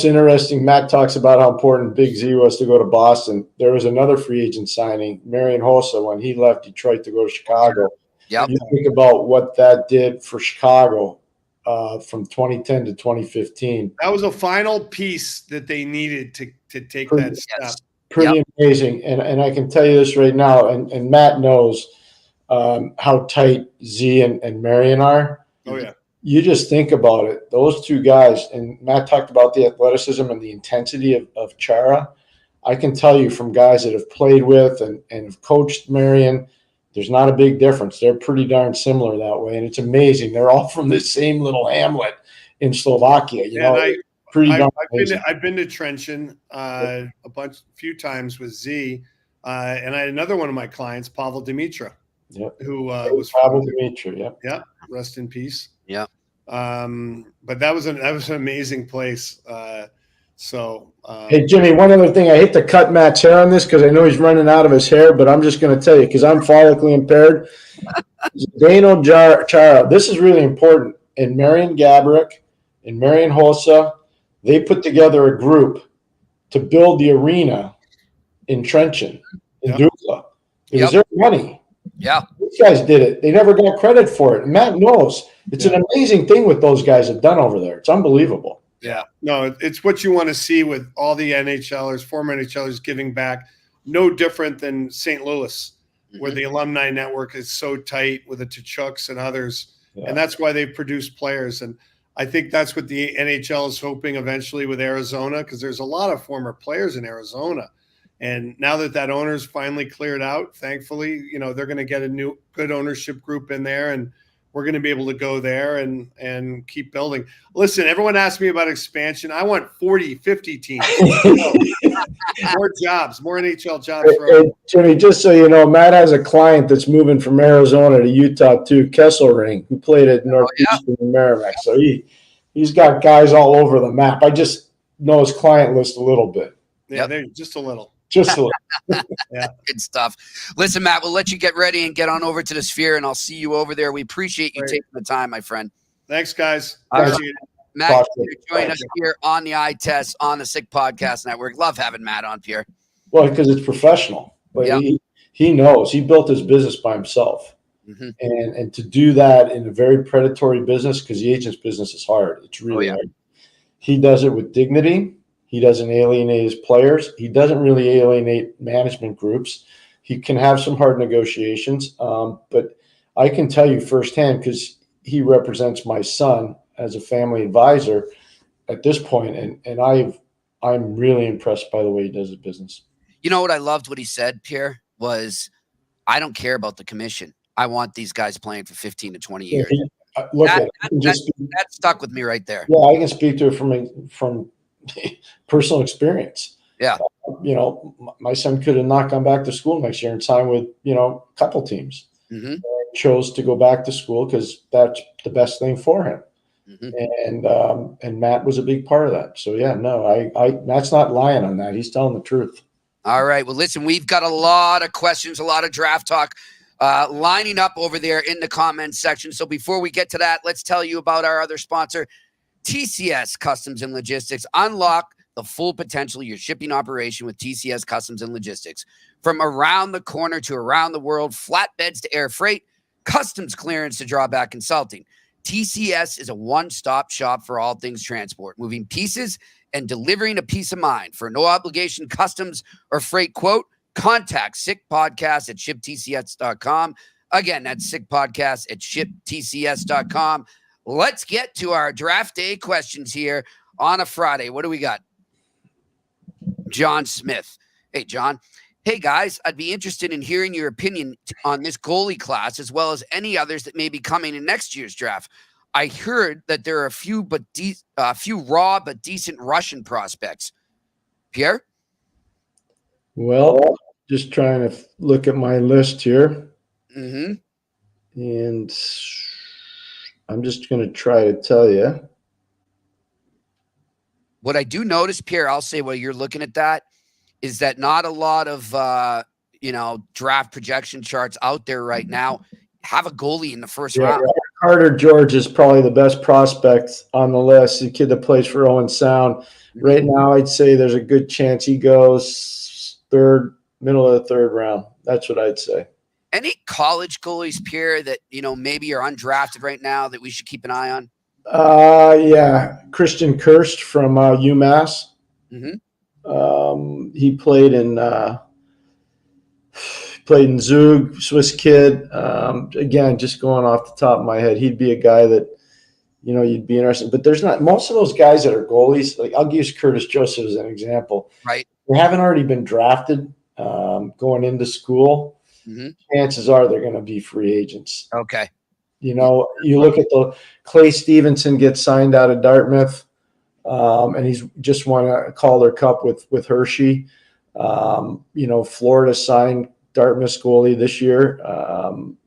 interesting. Matt talks about how important Big Z was to go to Boston. There was another free agent signing, Marian Hossa, when he left Detroit to go to Chicago. Yep. You think about what that did for Chicago from 2010 to 2015. That was a final piece that they needed to take that step. Pretty amazing. And I can tell you this right now, and Matt knows how tight Z and Marian are. Oh, yeah. you just think about it. Those two guys, and Matt talked about the athleticism and the intensity of Chara. I can tell you from guys that have played with and have coached Marion, there's not a big difference. They're pretty darn similar that way, and it's amazing. They're all from the same little hamlet in Slovakia. I've been to Trenčín a few times with Z, and I had another one of my clients, Pavel Dimitra, who was Pavel Dimitra. Yeah, rest in peace. Yeah. But that was an amazing place. Hey, Jimmy, one other thing. I hate to cut Matt's hair on this because I know he's running out of his hair, but I'm just going to tell you because I'm follically impaired. Zdeno Chara, this is really important. And Marian Gaborik and Marian Hossa, they put together a group to build the arena in Trenčín, in Dukla. It was their money. Yeah. These guys did it. They never got credit for it. And Matt knows. It's an amazing thing what those guys have done over there. It's unbelievable. Yeah. No, it's what you want to see with all the NHLers, former NHLers giving back. No different than St. Louis, where the alumni network is so tight with the Tkachuks and others. Yeah. And that's why they've produced players. And I think that's what the NHL is hoping eventually with Arizona, because there's a lot of former players in Arizona. And now that owner's finally cleared out, thankfully, they're going to get a new good ownership group in there, and we're going to be able to go there and keep building. Listen, everyone asked me about expansion. I want 40, 50 teams. More jobs, more NHL jobs. Hey, Jimmy, just so you know, Matt has a client that's moving from Arizona to Utah too, Kesselring, who played at Northeastern and Merrimack. So he's got guys all over the map. I just know his client list a little bit. Yeah, just a little. Just a little. Yeah. Good stuff. Listen, Matt, we'll let you get ready and get on over to the Sphere, and I'll see you over there. We appreciate you taking the time, my friend. Thanks, guys. Matt, join us here on the Eye Test on the Sick Podcast Network. Love having Matt on, Pierre. Well, because it's professional. But he knows. He built his business by himself. Mm-hmm. And to do that in a very predatory business, because the agent's business is hard. It's really hard. He does it with dignity. He doesn't alienate his players. He doesn't really alienate management groups. He can have some hard negotiations. But I can tell you firsthand, because he represents my son as a family advisor at this point, and I'm really impressed by the way he does his business. You know what I loved what he said, Pierre, was I don't care about the commission. I want these guys playing for 15 to 20 years. That stuck with me right there. Yeah, I can speak to it from personal experience. Yeah. My son could have not gone back to school next year and signed with, a couple teams. Mm-hmm. Chose to go back to school because that's the best thing for him. Mm-hmm. And Matt was a big part of that. So Matt's not lying on that. He's telling the truth. All right. Well, listen, we've got a lot of questions, a lot of draft talk lining up over there in the comments section. So before we get to that, let's tell you about our other sponsor, TCS Customs and Logistics. Unlock the full potential of your shipping operation with TCS Customs and Logistics. From around the corner to around the world, flatbeds to air freight, customs clearance to drawback consulting. TCS is a one-stop shop for all things transport, moving pieces and delivering a peace of mind. For no obligation customs or freight quote, contact sickpodcast at shiptcs.com. Again, that's sickpodcast at shiptcs.com. Let's get to our draft day questions here on a Friday. What do we got? John Smith. Hey, John. Hey, guys, I'd be interested in hearing your opinion on this goalie class as well as any others that may be coming in next year's draft. I heard that there are a few raw but decent Russian prospects. Pierre? Well, just trying to look at my list here. Mm-hmm. And I'm just going to try to tell you. What I do notice, Pierre, I'll say while you're looking at that, is that not a lot of, draft projection charts out there right now have a goalie in the first round. Right. Carter George is probably the best prospect on the list. The kid that plays for Owen Sound. Right now, I'd say there's a good chance he goes middle of the third round. That's what I'd say. Any college goalies, Pierre, that, maybe are undrafted right now that we should keep an eye on? Christian Kirst from UMass. Mm-hmm. He played in Zug, Swiss kid. Again, just going off the top of my head, he'd be a guy that, you'd be interested. But there's not most of those guys that are goalies. Like I'll use Curtis Joseph as an example. Right. They haven't already been drafted going into school. Mm-hmm. Chances are they're going to be free agents. Okay. You look at the Clay Stevenson gets signed out of Dartmouth, and he's just won a Calder Cup with Hershey. Florida signed Dartmouth goalie this year.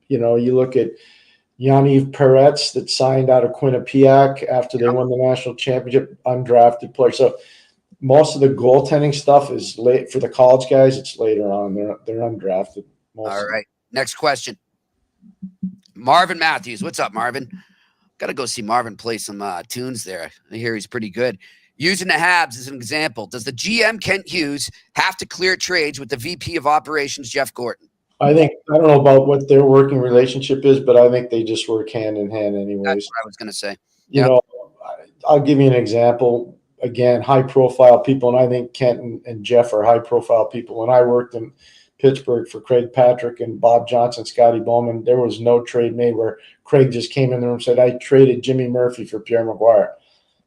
You look at Yaniv Peretz that signed out of Quinnipiac after they won the national championship, undrafted player. So most of the goaltending stuff is late for the college guys. It's later on. They're undrafted. All right. Next question. Marvin Matthews. What's up, Marvin? Got to go see Marvin play some tunes there. I hear he's pretty good. Using the Habs as an example, does the GM, Kent Hughes, have to clear trades with the VP of Operations, Jeff Gorton? I don't know about what their working relationship is, but I think they just work hand in hand anyways. That's what I was going to say. I'll give you an example. Again, high-profile people, and I think Kent and Jeff are high-profile people. When I worked in Pittsburgh for Craig Patrick and Bob Johnson, Scotty Bowman, there was no trade made where Craig just came in there and said, I traded Jimmy Murphy for Pierre McGuire.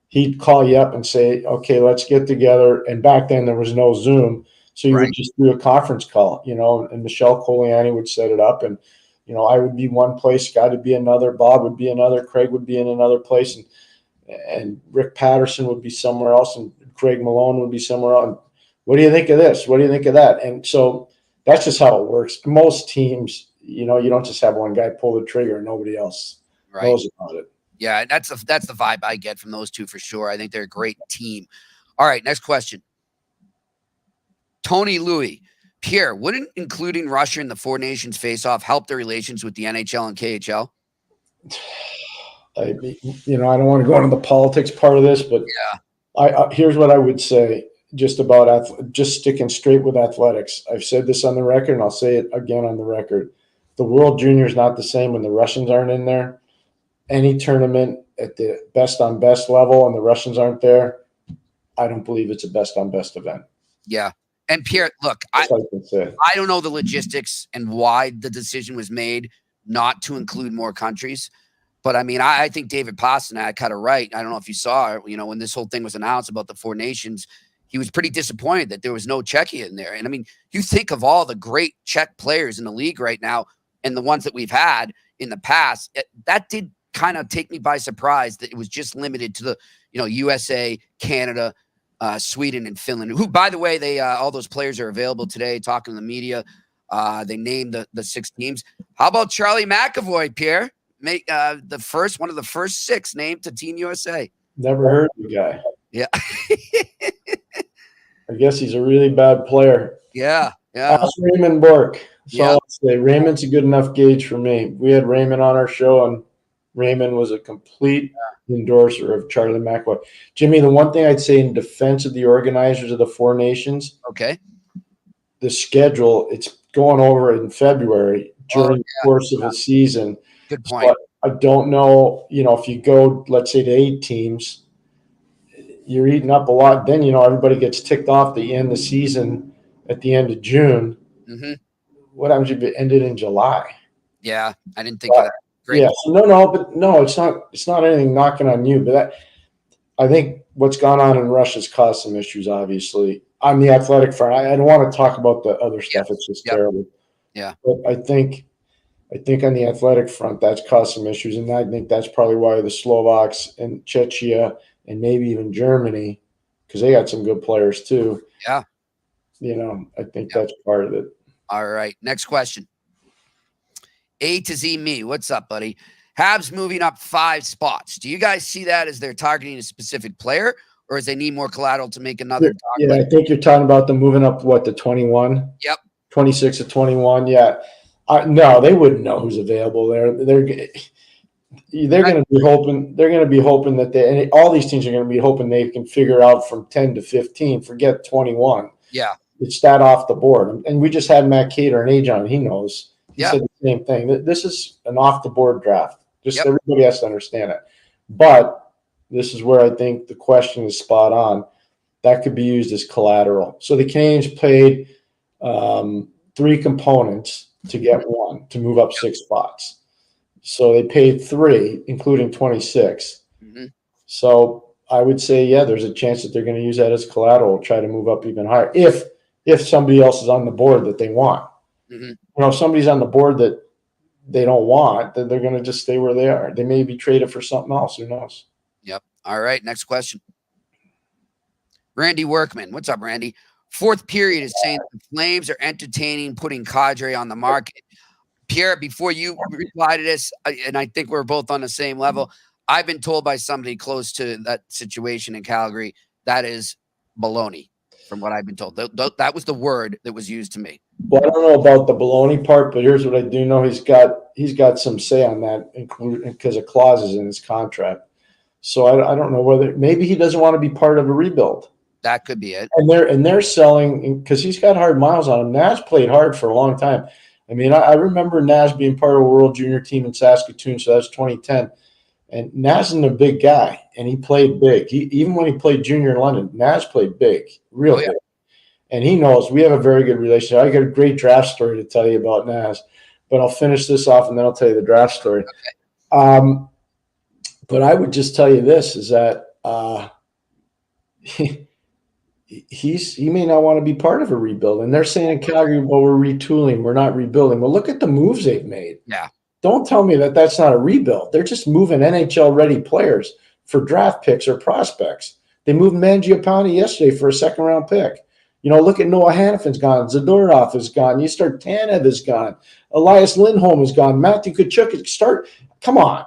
He'd call you up and say, okay, let's get together. And back then there was no Zoom. So you would just do a conference call, and Michelle Coliani would set it up. And, I would be one place, Scott would be another, Bob would be another, Craig would be in another place. And Rick Patterson would be somewhere else. And Craig Malone would be somewhere else. And what do you think of this? What do you think of that? And so that's just how it works. Most teams, you don't just have one guy pull the trigger and nobody else knows about it. Yeah, that's the vibe I get from those two for sure. I think they're a great team. All right, next question. Tony Louis. Pierre, wouldn't including Russia in the Four Nations face-off help their relations with the NHL and KHL? I don't want to go into the politics part of this, but here's what I would say just sticking straight with athletics. I've said this on the record, and I'll say it again on the record. The World Junior is not the same when the Russians aren't in there. Any tournament at the best on best level and the Russians aren't there, I don't believe it's a best on best event. Yeah. And Pierre, look, I don't know the logistics and why the decision was made not to include more countries. But I mean, I think David Pastrnak got it right. I don't know if you saw it, when this whole thing was announced about the Four Nations, he was pretty disappointed that there was no Czechia in there. And I mean, you think of all the great Czech players in the league right now and the ones that we've had in the past, that did kind of take me by surprise that it was just limited to the, USA, Canada, Sweden, and Finland, who, by the way, they all those players are available today, talking to the media. They named the 6 teams. How about Charlie McAvoy, Pierre? Make one of the first 6 named to Team USA. Never heard of the guy. Yeah. I guess he's a really bad player. Yeah. Ask Raymond Bork. So I'll say Raymond's a good enough gauge for me. We had Raymond on our show, and Raymond was a complete endorser of Charlie McAvoy. Jimmy, the one thing I'd say in defense of the organizers of the Four Nations, the schedule, it's going over in February during the course of the season. Good point. So I don't know, if you go, let's say, to 8 teams, you're eating up a lot. Then, everybody gets ticked off the end of the season at the end of June. Mm-hmm. What happens if it ended in July? Yeah, I didn't think of that. Great. Yeah, no, it's not anything knocking on you, but I think what's gone on in Russia's caused some issues, obviously. On the athletic front, I don't want to talk about the other stuff. It's just terrible. Yeah. But I think on the athletic front, that's caused some issues, and I think that's probably why the Slovaks and Czechia and maybe even Germany, because they got some good players too. Yeah. I think that's part of it. All right. Next question. A to Z me. What's up, buddy? Habs moving up 5 spots. Do you guys see that as they're targeting a specific player, or as they need more collateral to make another? Yeah, I think you're talking about them moving up, to 21? Yep. 26 to 21, yeah. No, they wouldn't know who's available there. They're going to be hoping. They're going to be hoping that all these teams are going to be hoping they can figure out from 10 to 15. Forget 21. Yeah, it's that off the board. And we just had Matt Keator and age on. He knows. He said the same thing. This is an off the board draft. Just everybody has to understand it. But this is where I think the question is spot on. That could be used as collateral. So the Canadians paid 3 components to get 1 to move up 6 spots. So they paid 3, including 26. Mm-hmm. So I would say, yeah, there's a chance that they're going to use that as collateral, try to move up even higher if somebody else is on the board that they want. Mm-hmm. If somebody's on the board that they don't want, then they're going to just stay where they are. They may be traded for something else. Who knows? Yep. All right. Next question. Randy Workman. What's up, Randy? Fourth period is saying the Flames are entertaining putting Kadri on the market. Pierre, before you reply to this, and I think we're both on the same level, I've been told by somebody close to that situation in Calgary that is baloney, from what I've been told. That was the word that was used to me. Well, I don't know about the baloney part, but here's what I do know: he's got some say on that, including because of clauses in his contract. So I don't know whether maybe he doesn't want to be part of a rebuild. That could be it. And they're selling because he's got hard miles on him. Nash played hard for a long time. I mean, I remember Nash being part of a World Junior team in Saskatoon, so that's 2010. And Nash is a big guy, and he played big. Even when he played junior in London, Nash played big, real big. And he knows we have a very good relationship. I got a great draft story to tell you about Nash, but I'll finish this off and then I'll tell you the draft story. Okay. But I would just tell you this is that he may not want to be part of a rebuild. And they're saying in Calgary, well, we're retooling, we're not rebuilding. Well, look at the moves they've made. Yeah. Don't tell me that that's not a rebuild. They're just moving NHL-ready players for draft picks or prospects. They moved Mangiapane yesterday for a second-round pick. Look at Noah Hannifin's gone. Zadorov is gone. You start Tanev is gone. Elias Lindholm is gone. Matthew Tkachuk is start. Come on.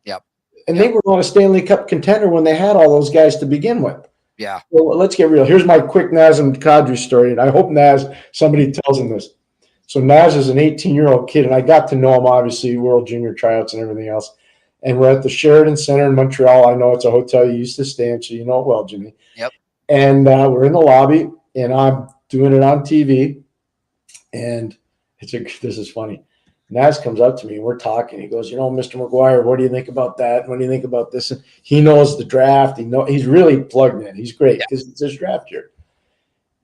Yep. And they were not a Stanley Cup contender when they had all those guys to begin with. Yeah. Well, let's get real. Here's my quick Naz and Kadri story, and I hope Naz, somebody tells him this. So Naz is an 18-year-old kid, and I got to know him, obviously, World Junior tryouts and everything else. And we're at the Sheraton Center in Montreal. I know it's a hotel you used to stay in, so you know it well, Jimmy. Yep. And we're in the lobby, and I'm doing it on TV. And this is funny. Naz comes up to me, and we're talking. He goes, Mr. McGuire, what do you think about that? What do you think about this? And he knows the draft. He's really plugged in. He's great because it's his draft year.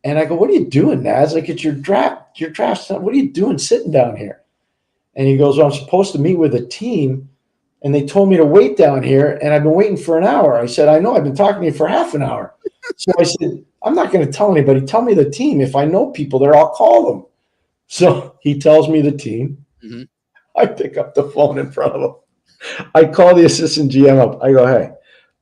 And I go, what are you doing, Naz? Like, it's your draft. What are you doing sitting down here? And he goes, well, I'm supposed to meet with a team, and they told me to wait down here, and I've been waiting for an hour. I said, I know. I've been talking to you for half an hour. So I said, I'm not going to tell anybody. Tell me the team. If I know people there, I'll call them. So he tells me the team. Mm-hmm. I pick up the phone in front of him. I call the assistant GM up. I go, hey,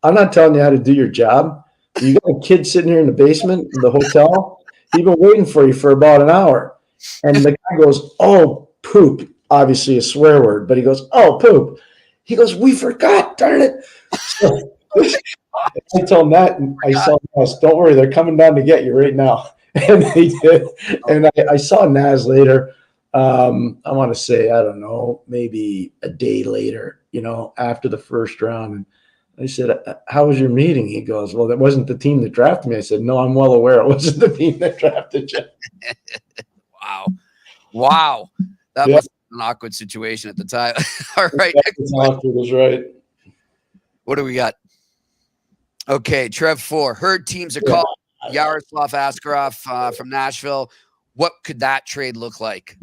I'm not telling you how to do your job. You got a kid sitting here in the basement in the hotel. He's been waiting for you for about an hour. And the guy goes, oh, poop. Obviously a swear word, but he goes, oh, poop. He goes, we forgot, darn it. So I told Matt, and I saw Naz, don't worry, they're coming down to get you right now. And they did. And I saw Naz later. I want to say, I don't know, maybe a day later, after the first round. And I said, how was your meeting? He goes, well, that wasn't the team that drafted me. I said, no, I'm well aware it wasn't the team that drafted you. Wow. That was an awkward situation at the time. All right. Awkward was right. What do we got? Okay, Trev 4. Heard teams are calling Yaroslav Askarov from Nashville. What could that trade look like?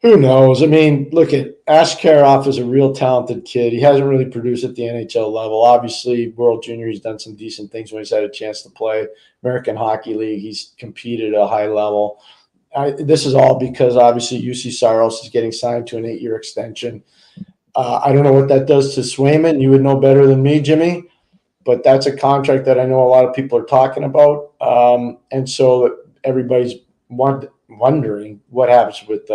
Who knows? I mean, look at Askarov is a real talented kid. He hasn't really produced at the NHL level. Obviously, World Junior, he's done some decent things when he's had a chance to play. American Hockey League, he's competed at a high level. This is all because, obviously, UC Saros is getting signed to an 8-year extension. I don't know what that does to Swayman. You would know better than me, Jimmy. But that's a contract that I know a lot of people are talking about. And so everybody's wondering what happens with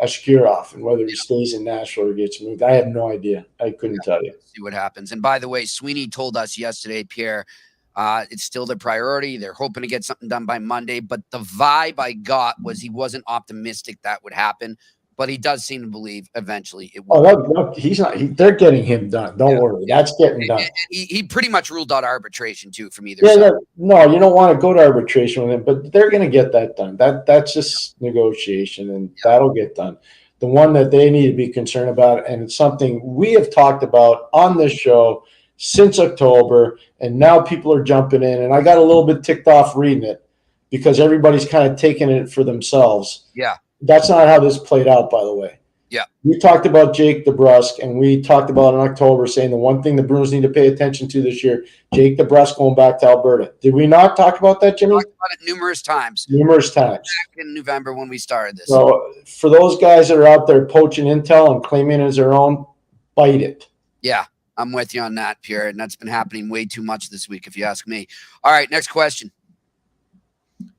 Askarov and whether he stays in Nashville or gets moved. I have no idea. I couldn't tell you. See what happens. And by the way, Sweeney told us yesterday, Pierre, it's still their priority. They're hoping to get something done by Monday. But the vibe I got was he wasn't optimistic that would happen. But he does seem to believe eventually it will. Oh, he's not. They're getting him done. Don't worry. That's getting done. He pretty much ruled out arbitration, too, from either side. No, you don't want to go to arbitration with him, but they're going to get that done. That's just negotiation, and that'll get done. The one that they need to be concerned about, and it's something we have talked about on this show since October, and now people are jumping in, and I got a little bit ticked off reading it because everybody's kind of taking it for themselves. Yeah. That's not how this played out, by the way. Yeah. We talked about Jake DeBrusk, and we talked about in October saying the one thing the Bruins need to pay attention to this year, Jake DeBrusk going back to Alberta. Did we not talk about that, Jimmy? We talked about it numerous times. Numerous times. Back in November when we started this. So for those guys that are out there poaching intel and claiming it as their own, bite it. Yeah, I'm with you on that, Pierre, and that's been happening way too much this week, if you ask me. All right, next question.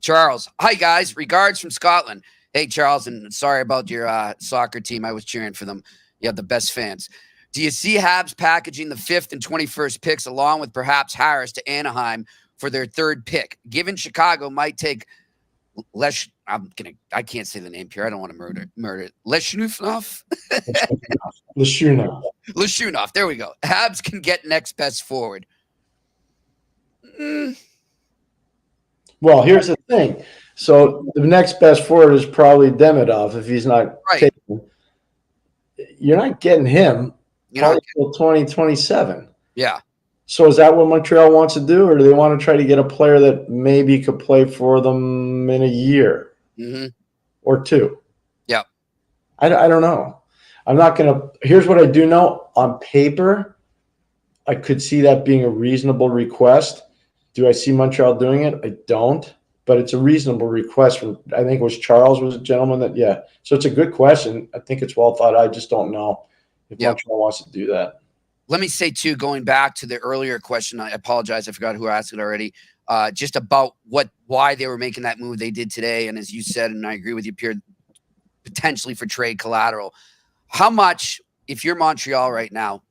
Charles. Hi, guys. Regards from Scotland. Hey, Charles, and sorry about your soccer team. I was cheering for them. You have the best fans. Do you see Habs packaging the 5th and 21st picks along with perhaps Harris to Anaheim for their 3rd pick? Given Chicago might take I can't say the name, Pierre. I don't want to murder it. Leshunov? Leshunov. There we go. Habs can get next best forward. Well, here's the thing. So the next best forward is probably Demidov if he's not taken. You're not getting him until 2027. Yeah. So is that what Montreal wants to do, or do they want to try to get a player that maybe could play for them in a year or 2? Yeah. I don't know. I'm not going to – here's what I do know. On paper, I could see that being a reasonable request. Do I see Montreal doing it? I don't. But it's a reasonable request from, I think it was Charles was a gentleman that, yeah. So it's a good question. I think it's well thought. I just don't know if Montreal wants to do that. Let me say, too, going back to the earlier question, I apologize. I forgot who asked it already, just about why they were making that move they did today. And as you said, and I agree with you, Pierre, potentially for trade collateral. How much, if you're Montreal right now,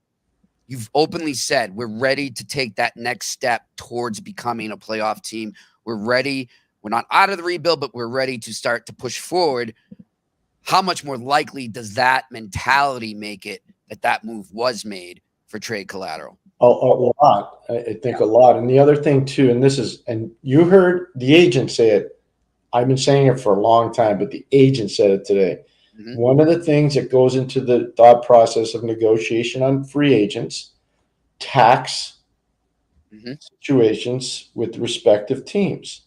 you've openly said we're ready to take that next step towards becoming a playoff team. We're ready. We're not out of the rebuild, but we're ready to start to push forward. How much more likely does that mentality make it that move was made for trade collateral? A lot. I think a lot. And the other thing too, and you heard the agent say it. I've been saying it for a long time, but the agent said it today. One of the things that goes into the thought process of negotiation on free agents, tax situations with respective teams.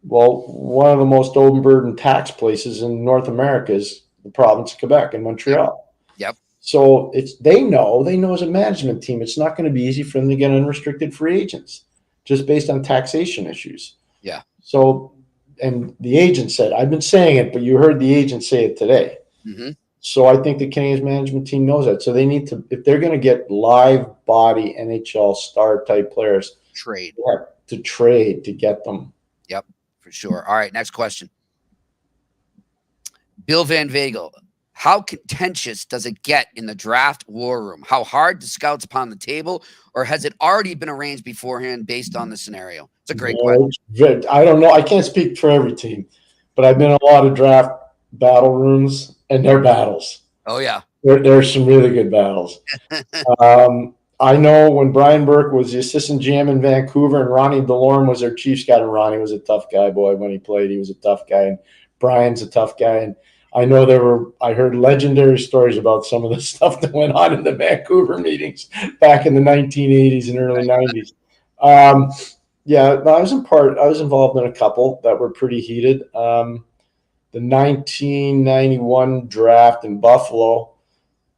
Well, one of the most overburdened tax places in North America is the province of Quebec and Montreal. Yep. So they know as a management team, it's not going to be easy for them to get unrestricted free agents just based on taxation issues. Yeah. So, and the agent said, I've been saying it, but you heard the agent say it today. So I think the Canadiens management team knows that. So they need to, if they're going to get live body NHL star type players, trade to get them. Yep, for sure. All right, next question. Bill Van Vagel. How contentious does it get in the draft war room? How hard do scouts pound the table, or has it already been arranged beforehand based on the scenario? It's a great question. I don't know. I can't speak for every team, but I've been in a lot of draft battle rooms, and they're battles. Oh, yeah. There's some really good battles. I know when Brian Burke was the assistant GM in Vancouver and Ronnie DeLorme was their chief scout, and Ronnie was a tough guy, boy. When he played, he was a tough guy, and Brian's a tough guy. And I know I heard legendary stories about some of the stuff that went on in the Vancouver meetings back in the 1980s and early 90s. I was involved in a couple that were pretty heated. The 1991 draft in Buffalo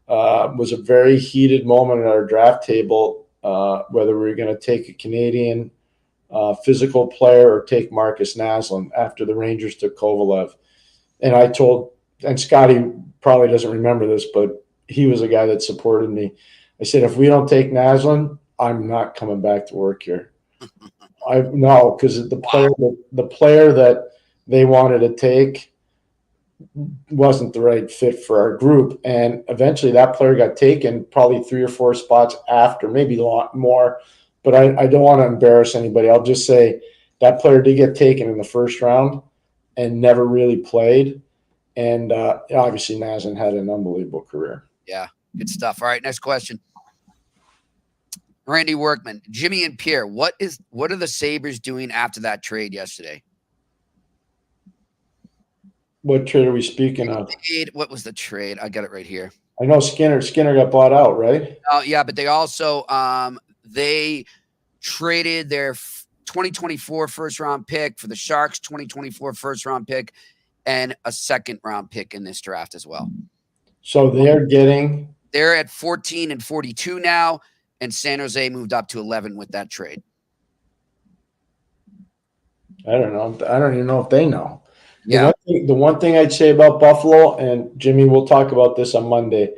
was a very heated moment at our draft table, whether we were going to take a Canadian physical player or take Marcus Naslund after the Rangers took Kovalev. And Scotty probably doesn't remember this, but he was a guy that supported me. I said, if we don't take Naslund, I'm not coming back to work here. Because the player that they wanted to take wasn't the right fit for our group. And eventually that player got taken probably 3 or 4 spots after, maybe a lot more. But I don't want to embarrass anybody. I'll just say that player did get taken in the first round and never really played. And obviously Naslund had an unbelievable career. Yeah, good stuff. All right, next question. Randy Workman, Jimmy and Pierre, what are the Sabres doing after that trade yesterday? What trade are we speaking of? What was the trade? I got it right here. I know Skinner got bought out, right? Oh, yeah, but they also they traded their 2024 first-round pick for the Sharks' 2024 first-round pick and a second-round pick in this draft as well. So they're at 14 and 42 now, and San Jose moved up to 11 with that trade. I don't know. I don't even know if they know. Yeah. The one thing I'd say about Buffalo, and Jimmy, we'll talk about this on Monday,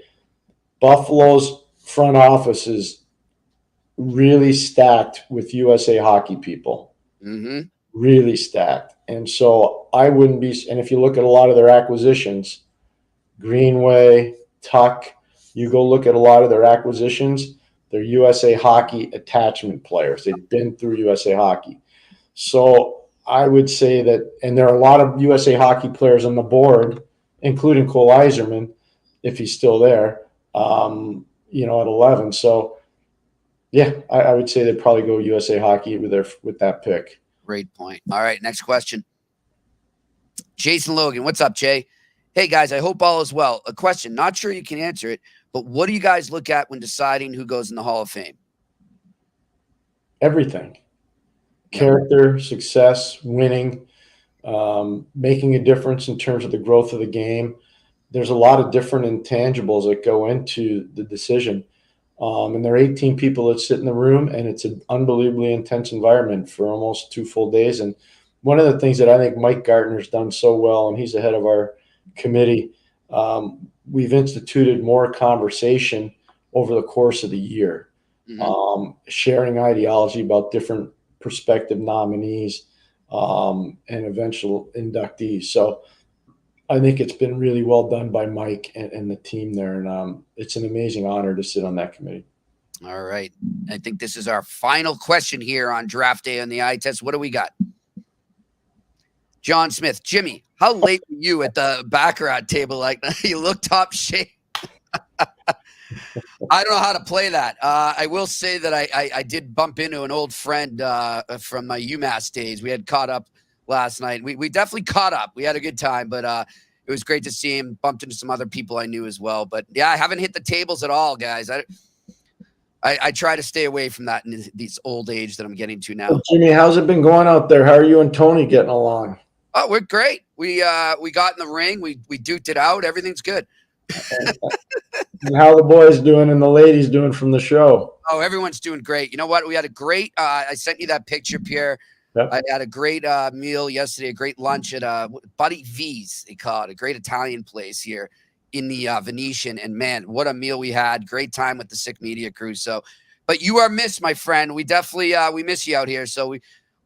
Buffalo's front office is really stacked with USA Hockey people. Mm-hmm. Really stacked. And so I wouldn't be – and if you look at a lot of their acquisitions, Greenway, Tuck, you go look at a lot of their acquisitions, they're USA Hockey attachment players. They've been through USA Hockey. So I would say that – and there are a lot of USA Hockey players on the board, including Cole Iserman, if he's still there, at 11. So, yeah, I would say they'd probably go USA Hockey with that pick. Great point. All right, next question. Jason Logan. What's up, Jay? Hey, guys, I hope all is well. A question. Not sure you can answer it, but what do you guys look at when deciding who goes in the Hall of Fame? Everything. Character, success, winning, making a difference in terms of the growth of the game. There's a lot of different intangibles that go into the decision. And there are 18 people that sit in the room, and it's an unbelievably intense environment for almost 2 full days. And one of the things that I think Mike Gartner's done so well, and he's the head of our committee, we've instituted more conversation over the course of the year, sharing ideology about different prospective nominees and eventual inductees. So I think it's been really well done by Mike and the team there, and it's an amazing honor to sit on that committee. All right. I think this is our final question here on draft day on the eye test. What do we got? John Smith. Jimmy, how late were you at the Baccarat table? Like, you look top shape. I don't know how to play that. I will say that I did bump into an old friend from my UMass days. We had caught up last night. We definitely caught up. We had a good time, but it was great to see him. Bumped into some other people I knew as well. But yeah, I haven't hit the tables at all, guys. I try to stay away from that in this old age that I'm getting to now. Well, Jimmy, how's it been going out there? How are you and Tony getting along? Oh, we're great. We got in the ring. We duked it out. Everything's good. And how the boys doing and the ladies doing from the show? Oh, everyone's doing great. You know what? We had a great I sent you that picture, Pierre. Yep. I had a great meal yesterday, a great lunch at Buddy V's, they call it, a great Italian place here in the Venetian. And, man, what a meal we had. Great time with the Sick Media crew. So, but you are missed, my friend. We definitely we miss you out here. So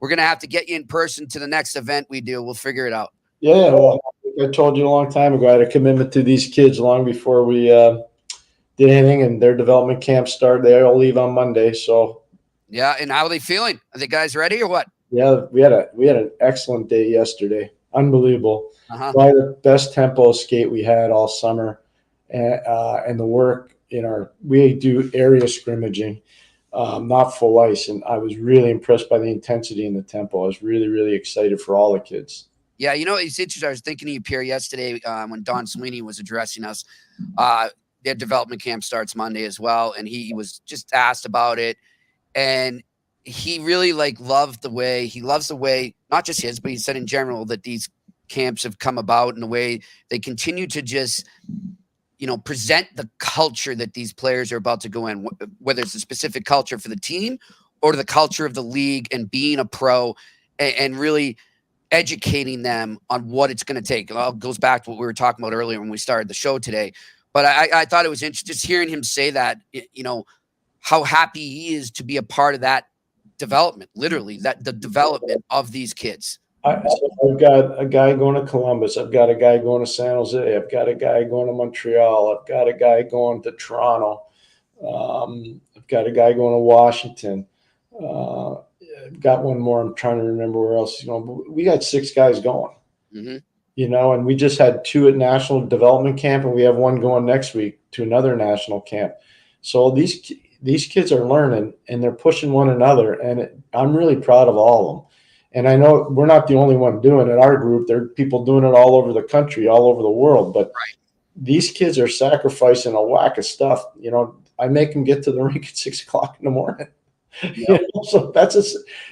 we're going to have to get you in person to the next event we do. We'll figure it out. Yeah, well, I told you a long time ago, I had a commitment to these kids long before we did anything, and their development camp started. They all leave on Monday. So, yeah, and how are they feeling? Are the guys ready or what? Yeah, we had an excellent day yesterday. Unbelievable. Probably the best tempo skate we had all summer, and the work we do area scrimmaging, not full ice, and I was really impressed by the intensity and the tempo. I was really, really excited for all the kids. Yeah, it's interesting. I was thinking of you, Pierre, yesterday when Don Sweeney was addressing us. Their development camp starts Monday as well, and he was just asked about it, and he really loves the way, not just his, but he said in general that these camps have come about in the way they continue to just, present the culture that these players are about to go in, whether it's a specific culture for the team or the culture of the league and being a pro and really educating them on what it's going to take. It all goes back to what we were talking about earlier when we started the show today. But I thought it was interesting just hearing him say that, how happy he is to be a part of that development, literally the development of these kids. I've got a guy going to Columbus. I've got a guy going to San Jose. I've got a guy going to Montreal. I've got a guy going to Toronto. I've got a guy going to Washington. I've got one more. I'm trying to remember where else he's going. But we got 6 guys going. Mm-hmm. And we just had 2 at national development camp, and we have one going next week to another national camp. So these kids are learning, and they're pushing one another, and I'm really proud of all of them. And I know we're not the only one doing it. Our group, there are people doing it all over the country, all over the world. But these kids are sacrificing a whack of stuff. I make them get to the rink at 6 o'clock in the morning. Yep. So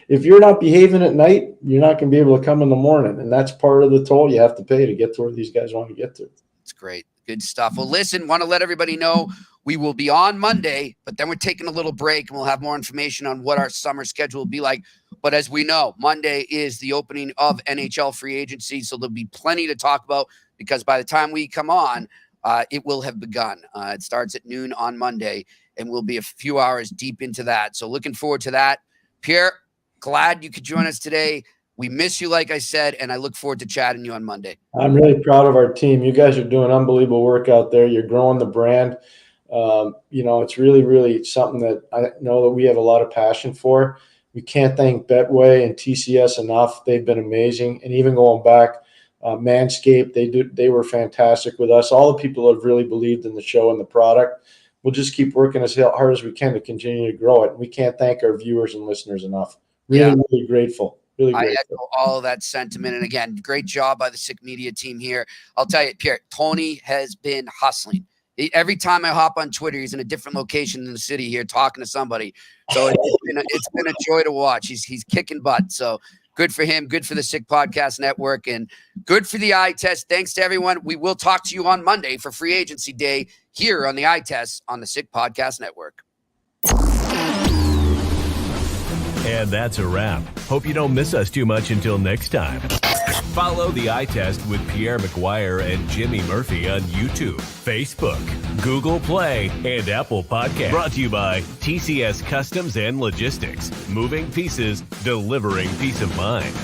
if you're not behaving at night, you're not going to be able to come in the morning. And that's part of the toll you have to pay to get to where these guys want to get to. It's great. Good stuff. Well, listen, want to let everybody know we will be on Monday, but then we're taking a little break and we'll have more information on what our summer schedule will be like. But as we know, Monday is the opening of NHL free agency, so there'll be plenty to talk about because by the time we come on, it will have begun. It starts at noon on Monday, and we'll be a few hours deep into that. So looking forward to that. Pierre, glad you could join us today. We miss you, like I said, and I look forward to chatting you on Monday. I'm really proud of our team. You guys are doing unbelievable work out there. You're growing the brand. It's really, really something that I know that we have a lot of passion for. We can't thank Betway and TCS enough. They've been amazing. And even going back, Manscaped, they were fantastic with us. All the people have really believed in the show and the product. We'll just keep working as hard as we can to continue to grow it. We can't thank our viewers and listeners enough. Really grateful. Really grateful. I echo all of that sentiment. And again, great job by the Sick Media team here. I'll tell you, Pierre, Tony has been hustling. Every time I hop on Twitter, he's in a different location in the city here talking to somebody. So it's been a joy to watch. He's kicking butt. So good for him. Good for the Sick Podcast Network and good for the Eye Test. Thanks to everyone. We will talk to you on Monday for Free Agency Day here on the Eye Test on the Sick Podcast Network. And that's a wrap. Hope you don't miss us too much until next time. Follow the Eye Test with Pierre McGuire and Jimmy Murphy on YouTube, Facebook, Google Play, and Apple Podcasts. Brought to you by TCS Customs and Logistics. Moving pieces, delivering peace of mind.